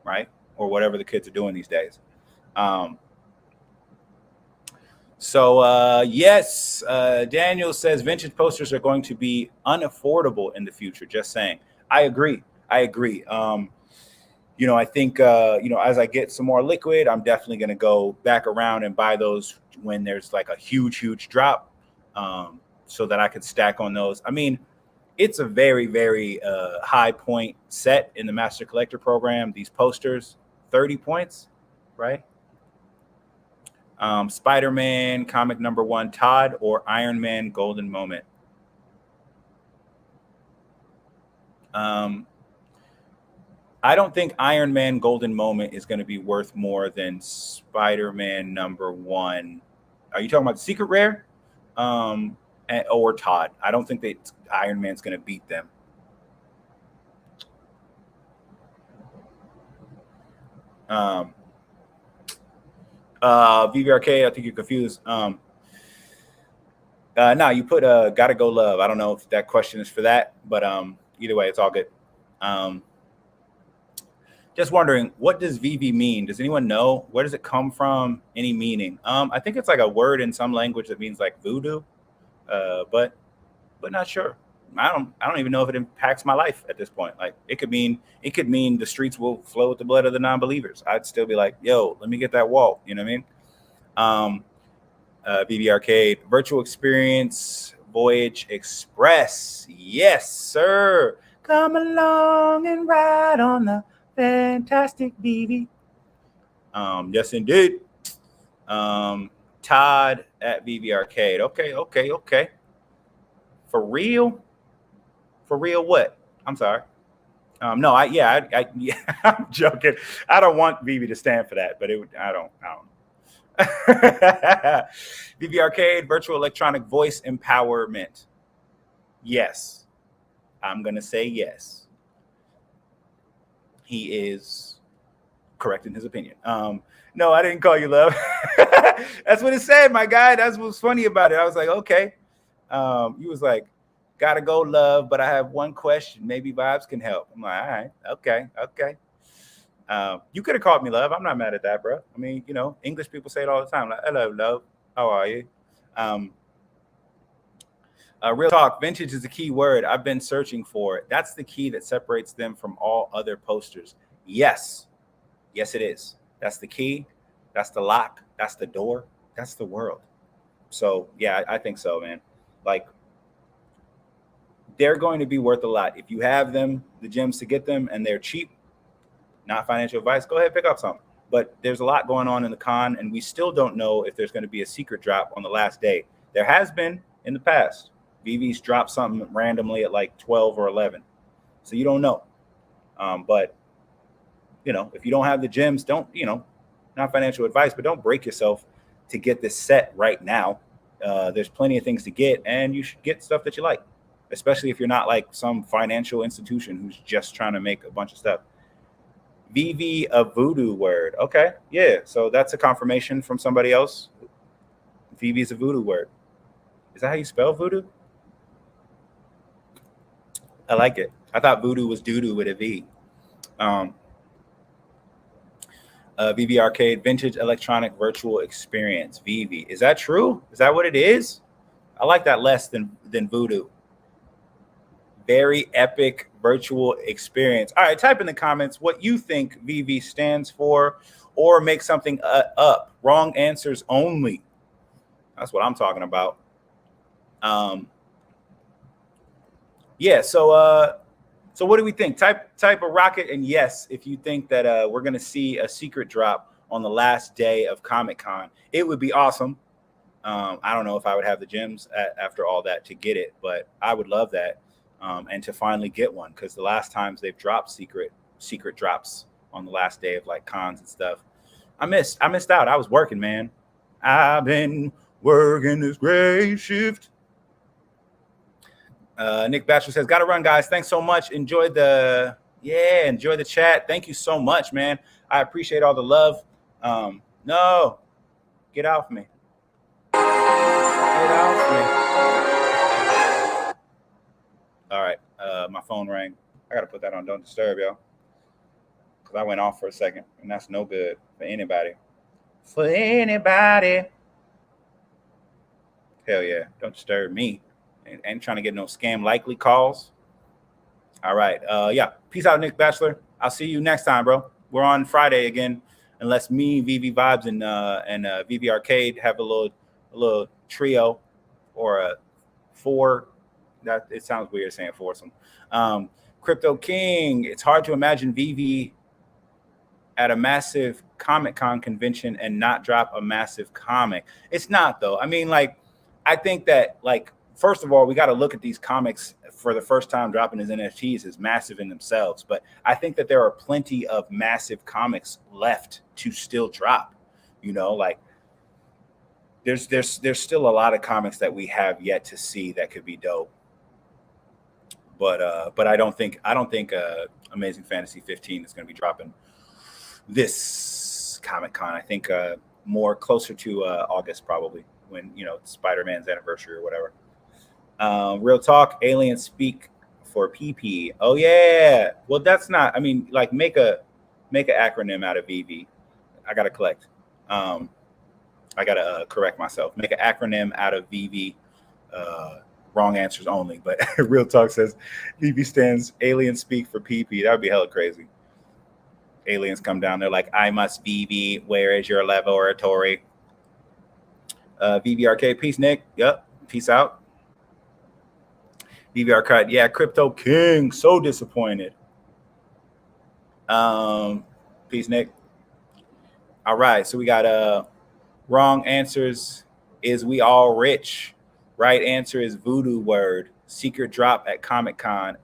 right? Or whatever the kids are doing these days. Yes, Daniel says vintage posters are going to be unaffordable in the future. Just saying. I agree. You know, I think, you know, as I get some more liquid, I'm definitely going to go back around and buy those when there's like a huge drop, so that I could stack on those. I mean, it's a very, very high point set in the Master Collector program. These posters, 30 points, right? Spider-Man comic number 1, Todd, or Iron Man Golden Moment? I don't think Iron Man Golden Moment is going to be worth more than Spider-Man number 1. Are you talking about the Secret Rare? Or Todd? I don't think that Iron Man's going to beat them. VVRK, I think you're confused. No, you put Gotta Go Love. I don't know if that question is for that, but either way, it's all good. Just wondering, what does VV mean? Does anyone know? Where does it come from? Any meaning? I think it's like a word in some language that means like voodoo, but not sure. I don't even know if it impacts my life at this point. Like it could mean the streets will flow with the blood of the non-believers. I'd still be like, yo, let me get that wall. You know what I mean? BB Arcade, virtual experience, Voyage Express. Yes, sir. Come along and ride on the fantastic BB. Yes, indeed. Todd at Veve Arcade. Okay. For real? For real what? I'm sorry. No, yeah, I'm joking. I don't want Veve to stand for that, but I don't. Veve Arcade, virtual electronic voice empowerment. Yes, I'm gonna say yes. He is correct in his opinion. No, I didn't call you love. That's what it said, my guy. That's what's funny about it. I was like, okay. He was like, gotta go, love, but I have one question. Maybe Vibes can help. I'm like, all right, okay. You could have called me love. I'm not mad at that, bro. I mean, English people say it all the time. Like, hello, love. How are you? Real talk, vintage is the key word I've been searching for. That's the key that separates them from all other posters. Yes, it is. That's the key. That's the lock. That's the door. That's the world. So yeah, I think so, man. Like, they're going to be worth a lot if you have them, the gems to get them, and they're cheap. Not financial advice. Go ahead, pick up some. But there's a lot going on in the con, and we still don't know if there's going to be a secret drop on the last day. There has been in the past. Veve's dropped something randomly at like 12 or 11. So you don't know. But, if you don't have the gems, don't, not financial advice, but don't break yourself to get this set right now. There's plenty of things to get, and you should get stuff that you like, especially if you're not like some financial institution who's just trying to make a bunch of stuff. Veve, a voodoo word. Okay, yeah. So that's a confirmation from somebody else. Veve is a voodoo word. Is that how you spell voodoo? I like it. I thought voodoo was doo-doo with a V. Veve Arcade, vintage electronic virtual experience. Veve. Is that true? Is that what it is? I like that less than voodoo. Very epic virtual experience. All right, type in the comments what you think Veve stands for, or make something up. Wrong answers only. That's what I'm talking about. Yeah. So what do we think? Type a rocket and yes if you think that we're gonna see a secret drop on the last day of Comic-Con. It would be awesome. I don't know if I would have the gems after all that to get it, but I would love that. And to finally get one, because the last times they've dropped secret drops on the last day of like cons and stuff, I missed out. I was working, man. I've been working this great shift. Nick Batchelor says, gotta run, guys. Thanks so much. Enjoy the chat. Thank you so much, man. I appreciate all the love. No, get off me. Get off me. All right. My phone rang. I gotta put that on Don't Disturb, y'all. Because I went off for a second, and that's no good for anybody. Hell yeah. Don't disturb me. Ain't trying to get no scam likely calls. All right. Yeah. Peace out, Nick Batchelor. I'll see you next time, bro. We're on Friday again, unless me, Veve Vibes, and Veve Arcade have a little trio or a four. That it sounds weird saying foursome. Crypto King. It's hard to imagine Veve at a massive Comic-Con convention and not drop a massive comic. It's not though. I mean, like, I think that like. First of all, we got to look at these comics for the first time dropping as NFTs as massive in themselves. But I think that there are plenty of massive comics left to still drop. Like there's still a lot of comics that we have yet to see that could be dope. But I don't think Amazing Fantasy 15 is going to be dropping this Comic-Con. I think more closer to August probably, when Spider-Man's anniversary or whatever. Real talk, aliens speak for PP. Oh yeah. Well, that's not. I mean, like make an acronym out of Veve. I gotta collect. I gotta correct myself. Make an acronym out of Veve. Wrong answers only. But Real talk says Veve stands aliens speak for PP. That would be hella crazy. Aliens come down. They're like, I must Veve. Where is your laboratory? Veve Arcade. Peace, Nick. Yep. Peace out. Veve Arcade. Yeah, Crypto King. So disappointed. Peace, Nick. All right, so we got wrong answers is we all rich. Right answer is voodoo word. Secret drop at Comic Con.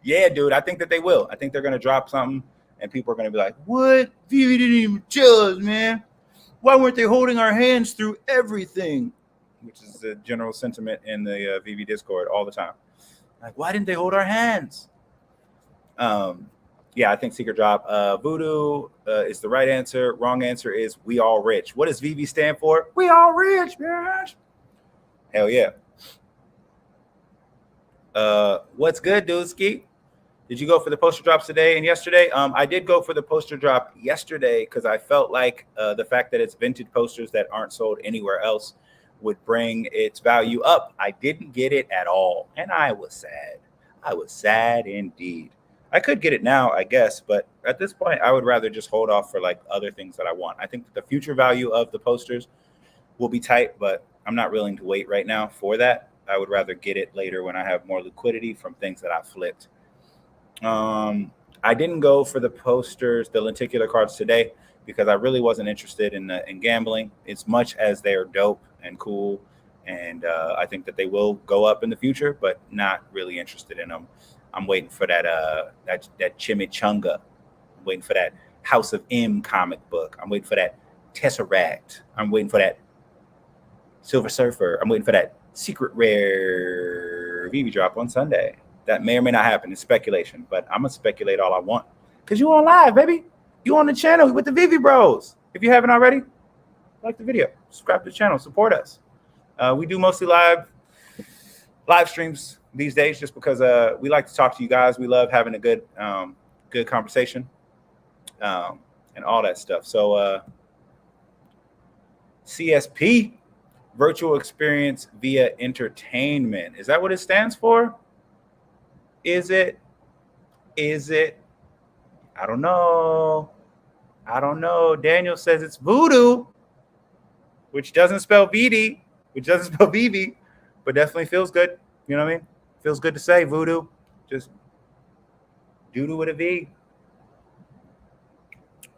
Yeah, dude, I think that they will. I think they're gonna drop something, and people are gonna be like, "What? Veve didn't even tell us, man. Why weren't they holding our hands through everything?" Which is the general sentiment in the Veve Discord all the time. Like, why didn't they hold our hands? Um, yeah, I think Secret Drop. Voodoo is the right answer. Wrong answer is We All Rich. What does VV stand for? We All Rich, bitch. Hell yeah. What's good, dude? Ski? Did you go for the poster drops today and yesterday? I did go for the poster drop yesterday because I felt like the fact that it's vintage posters that aren't sold anywhere else would bring its value up. I didn't get it at all, and I was sad. I was sad indeed. I could get it now, I guess, but at this point, I would rather just hold off for like other things that I want. I think that the future value of the posters will be tight, but I'm not willing to wait right now for that. I would rather get it later when I have more liquidity from things that I flipped. I didn't go for the posters, the lenticular cards today, because I really wasn't interested in gambling as much as they are dope and cool, and I think that they will go up in the future, but not really interested in them. I'm waiting for that Chimichanga. I'm waiting for that House of M comic book. I'm waiting for that Tesseract. I'm waiting for that Silver Surfer. I'm waiting for that secret rare VV drop on Sunday. That may or may not happen. It's speculation, but I'm gonna speculate all I want because you on live, baby. You on the channel with the Vivi Bros. If you haven't already, like the video, subscribe to the channel, support us. We do mostly live streams these days, just because we like to talk to you guys. We love having a good conversation and all that stuff. So CSP, virtual experience via entertainment. Is that what it stands for? Is it? I don't know. Daniel says it's voodoo, which doesn't spell VD, which doesn't spell VV, but definitely feels good. You know what I mean? Feels good to say voodoo. Just doodoo with a V.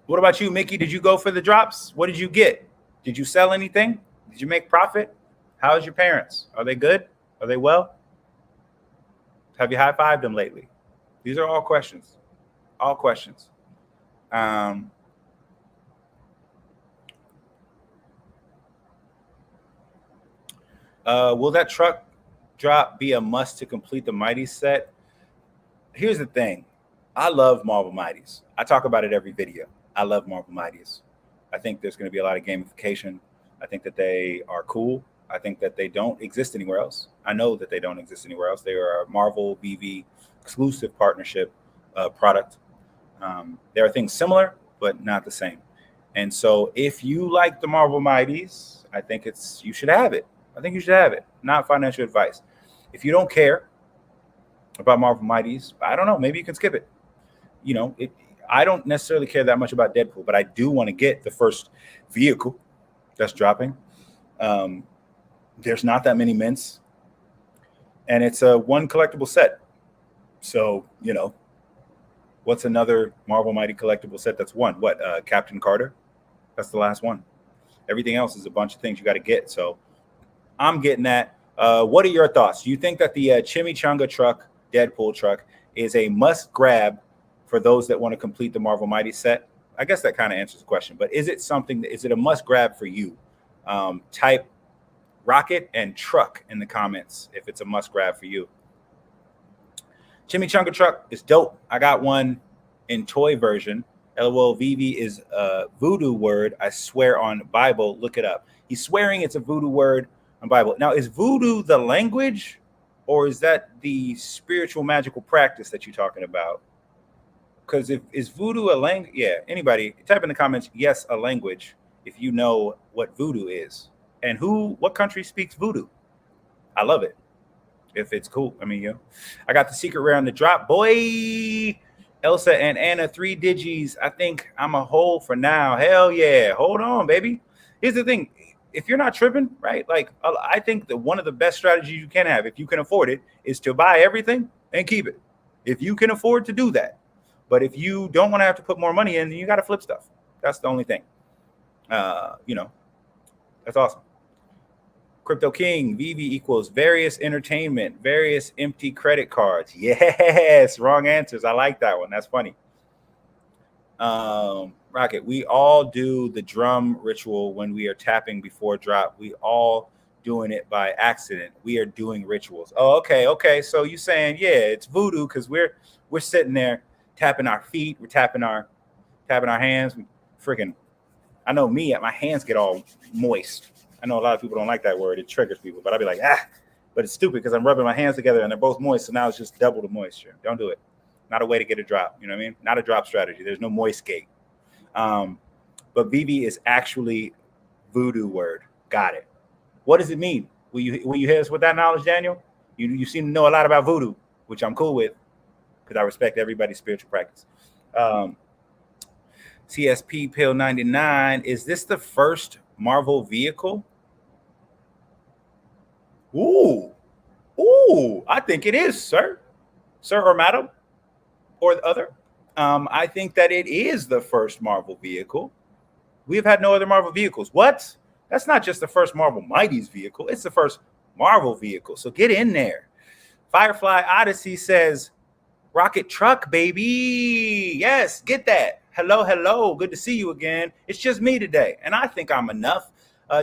What about you, Mickey? Did you go for the drops? What did you get? Did you sell anything? Did you make profit? How's your parents? Are they good? Are they well? Have you high-fived them lately? These are all questions. All questions. Will that truck drop be a must to complete the Mighty set? Here's the thing. I love Marvel Mighties. I talk about it every video. I love Marvel Mighties. I think there's going to be a lot of gamification. I think that they are cool. I think that they don't exist anywhere else. I know that they don't exist anywhere else. They are a Marvel VV exclusive partnership product. There are things similar, but not the same. And so if you like the Marvel Mighties, I think you should have it. I think you should have it. Not financial advice. If you don't care about Marvel Mighties, I don't know. Maybe you can skip it. You know, I don't necessarily care that much about Deadpool, but I do want to get the first vehicle that's dropping. There's not that many mints, and it's a one collectible set. So, you know, what's another Marvel Mighty collectible set that's one? What, Captain Carter? That's the last one. Everything else is a bunch of things you got to get. So I'm getting that. What are your thoughts? Do you think that the Chimichanga truck, Deadpool truck, is a must grab for those that want to complete the Marvel Mighty set? I guess that kind of answers the question, but is it a must grab for you? Type rocket and truck in the comments if it's a must grab for you. Chimichanga truck is dope. I got one in toy version. LOL, VV is a voodoo word. I swear on Bible. Look it up. He's swearing it's a voodoo word on Bible. Now, is voodoo the language, or is that the spiritual magical practice that you're talking about? Because is voodoo a language? Yeah, anybody type in the comments, yes, a language, if you know what voodoo is. And what country speaks voodoo? I love it. If it's cool. I mean, you know, I got the secret rare on the drop. Boy, Elsa and Anna, 3 digis. I think I'm a hold for now. Hell yeah. Hold on, baby. Here's the thing. If you're not tripping, right? Like, I think that one of the best strategies you can have, if you can afford it, is to buy everything and keep it. If you can afford to do that. But if you don't want to have to put more money in, then you got to flip stuff. That's the only thing. That's awesome. Crypto King, Veve equals various entertainment, various empty credit cards. Yes, wrong answers. I like that one. That's funny. Rocket, we all do the drum ritual when we are tapping before drop. We all doing it by accident. We are doing rituals. Oh, okay. So you saying, yeah, it's voodoo because we're sitting there tapping our feet, we're tapping our hands. Freaking, I know me, my hands get all moist. I know a lot of people don't like that word. It triggers people, but I'll be like, but it's stupid because I'm rubbing my hands together and they're both moist. So now it's just double the moisture. Don't do it. Not a way to get a drop. You know what I mean? Not a drop strategy. There's no moist gate. But Veve is actually voodoo word. Got it. What does it mean? Will you hit us with that knowledge, Daniel? You seem to know a lot about voodoo, which I'm cool with because I respect everybody's spiritual practice. CSP Pill 99. Is this the first Marvel vehicle? Ooh, I think it is, sir or madam, or the other. I think that it is the first Marvel vehicle. We've had no other Marvel vehicles. What? That's not just the first Marvel Mighty's vehicle. It's the first Marvel vehicle. So get in there. Firefly Odyssey says, rocket truck, baby. Yes, get that. Hello. Good to see you again. It's just me today, and I think I'm enough.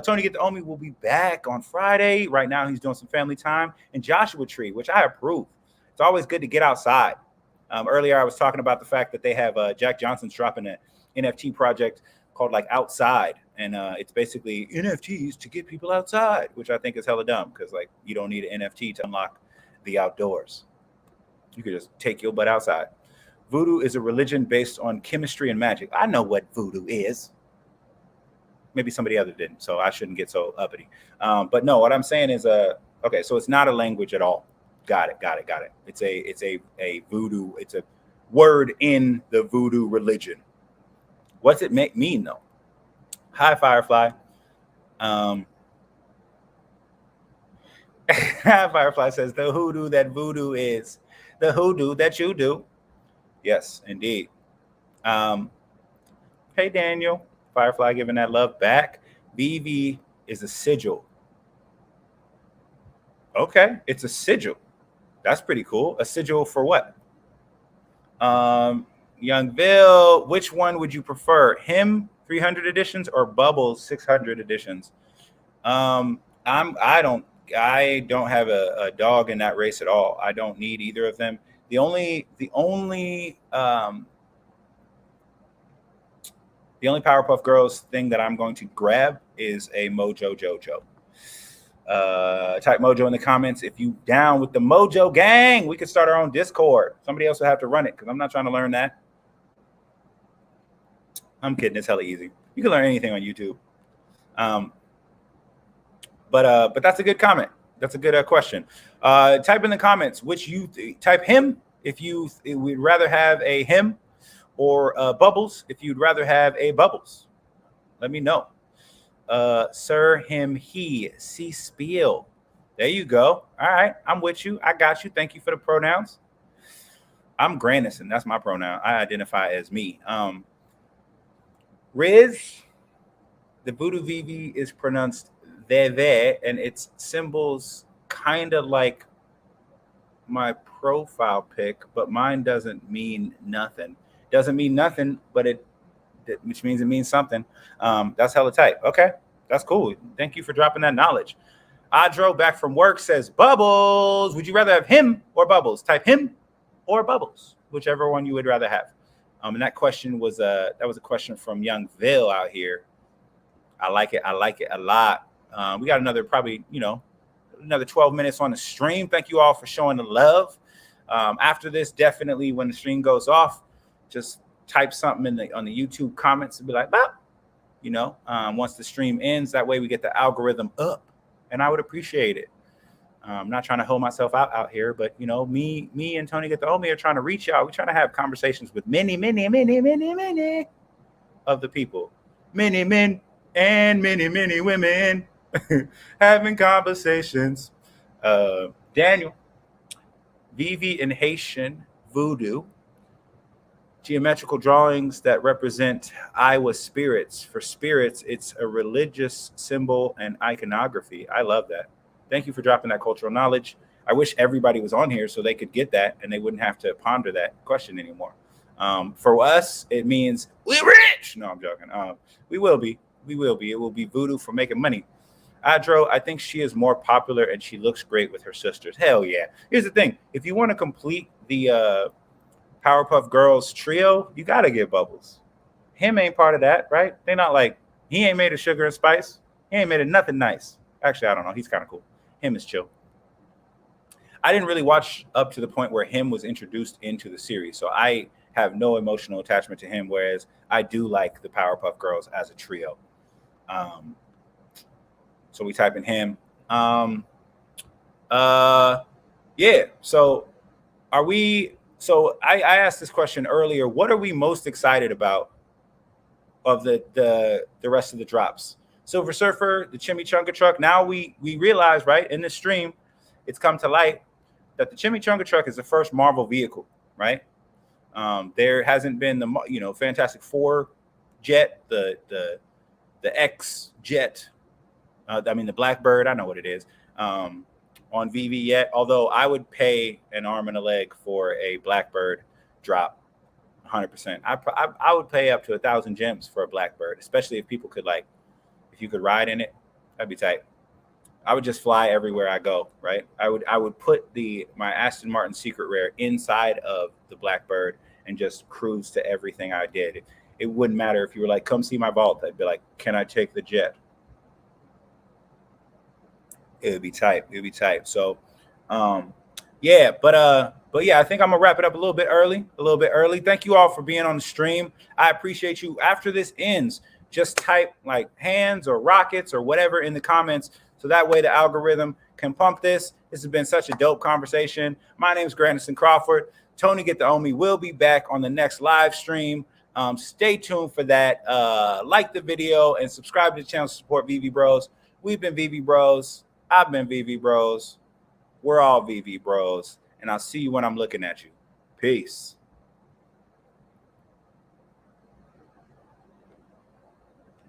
Tony Get the Omi will be back on Friday. Right now, he's doing some family time in Joshua Tree, which I approve. It's always good to get outside. Earlier, I was talking about the fact that they have Jack Johnson's dropping an NFT project called like Outside, and it's basically NFTs to get people outside, which I think is hella dumb because like you don't need an NFT to unlock the outdoors. You could just take your butt outside. Voodoo is a religion based on chemistry and magic. I know what voodoo is. Maybe somebody other didn't, so I shouldn't get so uppity. But no, what I'm saying is, okay, so it's not a language at all. Got it. It's a voodoo. It's a word in the voodoo religion. What's it mean though? Hi, Firefly. Firefly says the hoodoo that voodoo is the hoodoo that you do. Yes, indeed. Hey, Daniel. Firefly giving that love back. Veve is a sigil. Okay, it's a sigil. That's pretty cool. A sigil for what? Youngville, which one would you prefer? Him 300 editions or Bubbles 600 editions? I don't have a dog in that race at all. I don't need either of them. The only Powerpuff Girls thing that I'm going to grab is a Mojo Jojo. Type Mojo in the comments if you down with the Mojo gang. We could start our own Discord. Somebody else will have to run it because I'm not trying to learn that. I'm kidding. It's hella easy. You can learn anything on YouTube. But that's a good comment. That's a good question. Type in the comments which you type him if you would rather have a him, or Bubbles if you'd rather have a Bubbles. Let me know. Sir, him, he, see spiel. There you go. All right, I'm with you. I got you. Thank you for the pronouns. I'm Grandison. That's my pronoun. I identify as me. Riz, the Voodoo Veve is pronounced Veve, and its symbols kind of like my profile pic, but mine doesn't mean nothing. Doesn't mean nothing, but which means it means something. That's hella tight. Okay, that's cool. Thank you for dropping that knowledge. Adro back from work says, Bubbles, would you rather have him or Bubbles? Type him or Bubbles, whichever one you would rather have. And that question was a question from Youngville out here. I like it a lot. We got another probably another 12 minutes on the stream. Thank you all for showing the love. After this, definitely when the stream goes off, just type something on the YouTube comments and be like, once the stream ends, that way we get the algorithm up, and I would appreciate it. I'm not trying to hold myself out here, but me and Tony Get the Omi are trying to reach out. We're trying to have conversations with many of the people, many men and many women having conversations. Daniel, Veve in Haitian voodoo geometrical drawings that represent Iowa spirits. For spirits, it's a religious symbol and iconography. I love that. Thank you for dropping that cultural knowledge. I wish everybody was on here so they could get that and they wouldn't have to ponder that question anymore. For us, it means we're rich. No, I'm joking. We will be. We will be. It will be voodoo for making money. Adro, I think she is more popular and she looks great with her sisters. Hell yeah. Here's the thing. If you want to complete the Powerpuff Girls trio, you got to get Bubbles. Him ain't part of that, right? They're not like, he ain't made of sugar and spice. He ain't made of nothing nice. Actually, I don't know. He's kind of cool. Him is chill. I didn't really watch up to the point where him was introduced into the series. So I have no emotional attachment to him, whereas I do like the Powerpuff Girls as a trio. So we type in him. Yeah. So are we? So I asked this question earlier. What are we most excited about of the rest of the drops? Silver Surfer, the Chimichanga Truck. Now we realize, right, in this stream, it's come to light that the Chimichanga Truck is the first Marvel vehicle, right? There hasn't been the Fantastic Four jet, the X jet. The Blackbird. I know what it is. On Veve yet, although I would pay an arm and a leg for a Blackbird drop, 100%. I would pay up to 1,000 gems for a Blackbird, especially if people could if you could ride in it, that'd be tight. I would just fly everywhere I go, right? I would put my Aston Martin Secret Rare inside of the Blackbird and just cruise to everything I did. It wouldn't matter if you were like, come see my vault. I'd be like, can I take the jet? It would be tight. It would be tight. So, yeah, but yeah, I think I'm gonna wrap it up a little bit early. Thank you all for being on the stream. I appreciate you. After this ends, just type like hands or rockets or whatever in the comments, so that way the algorithm can pump this. This has been such a dope conversation. My name is Grandison Crawford. Tony Get the Omi will be back on the next live stream. Stay tuned for that. Like the video and subscribe to the channel to support Veve Bros. We've been Veve Bros. I've been Veve Bros. We're all Veve Bros. And I'll see you when I'm looking at you. Peace.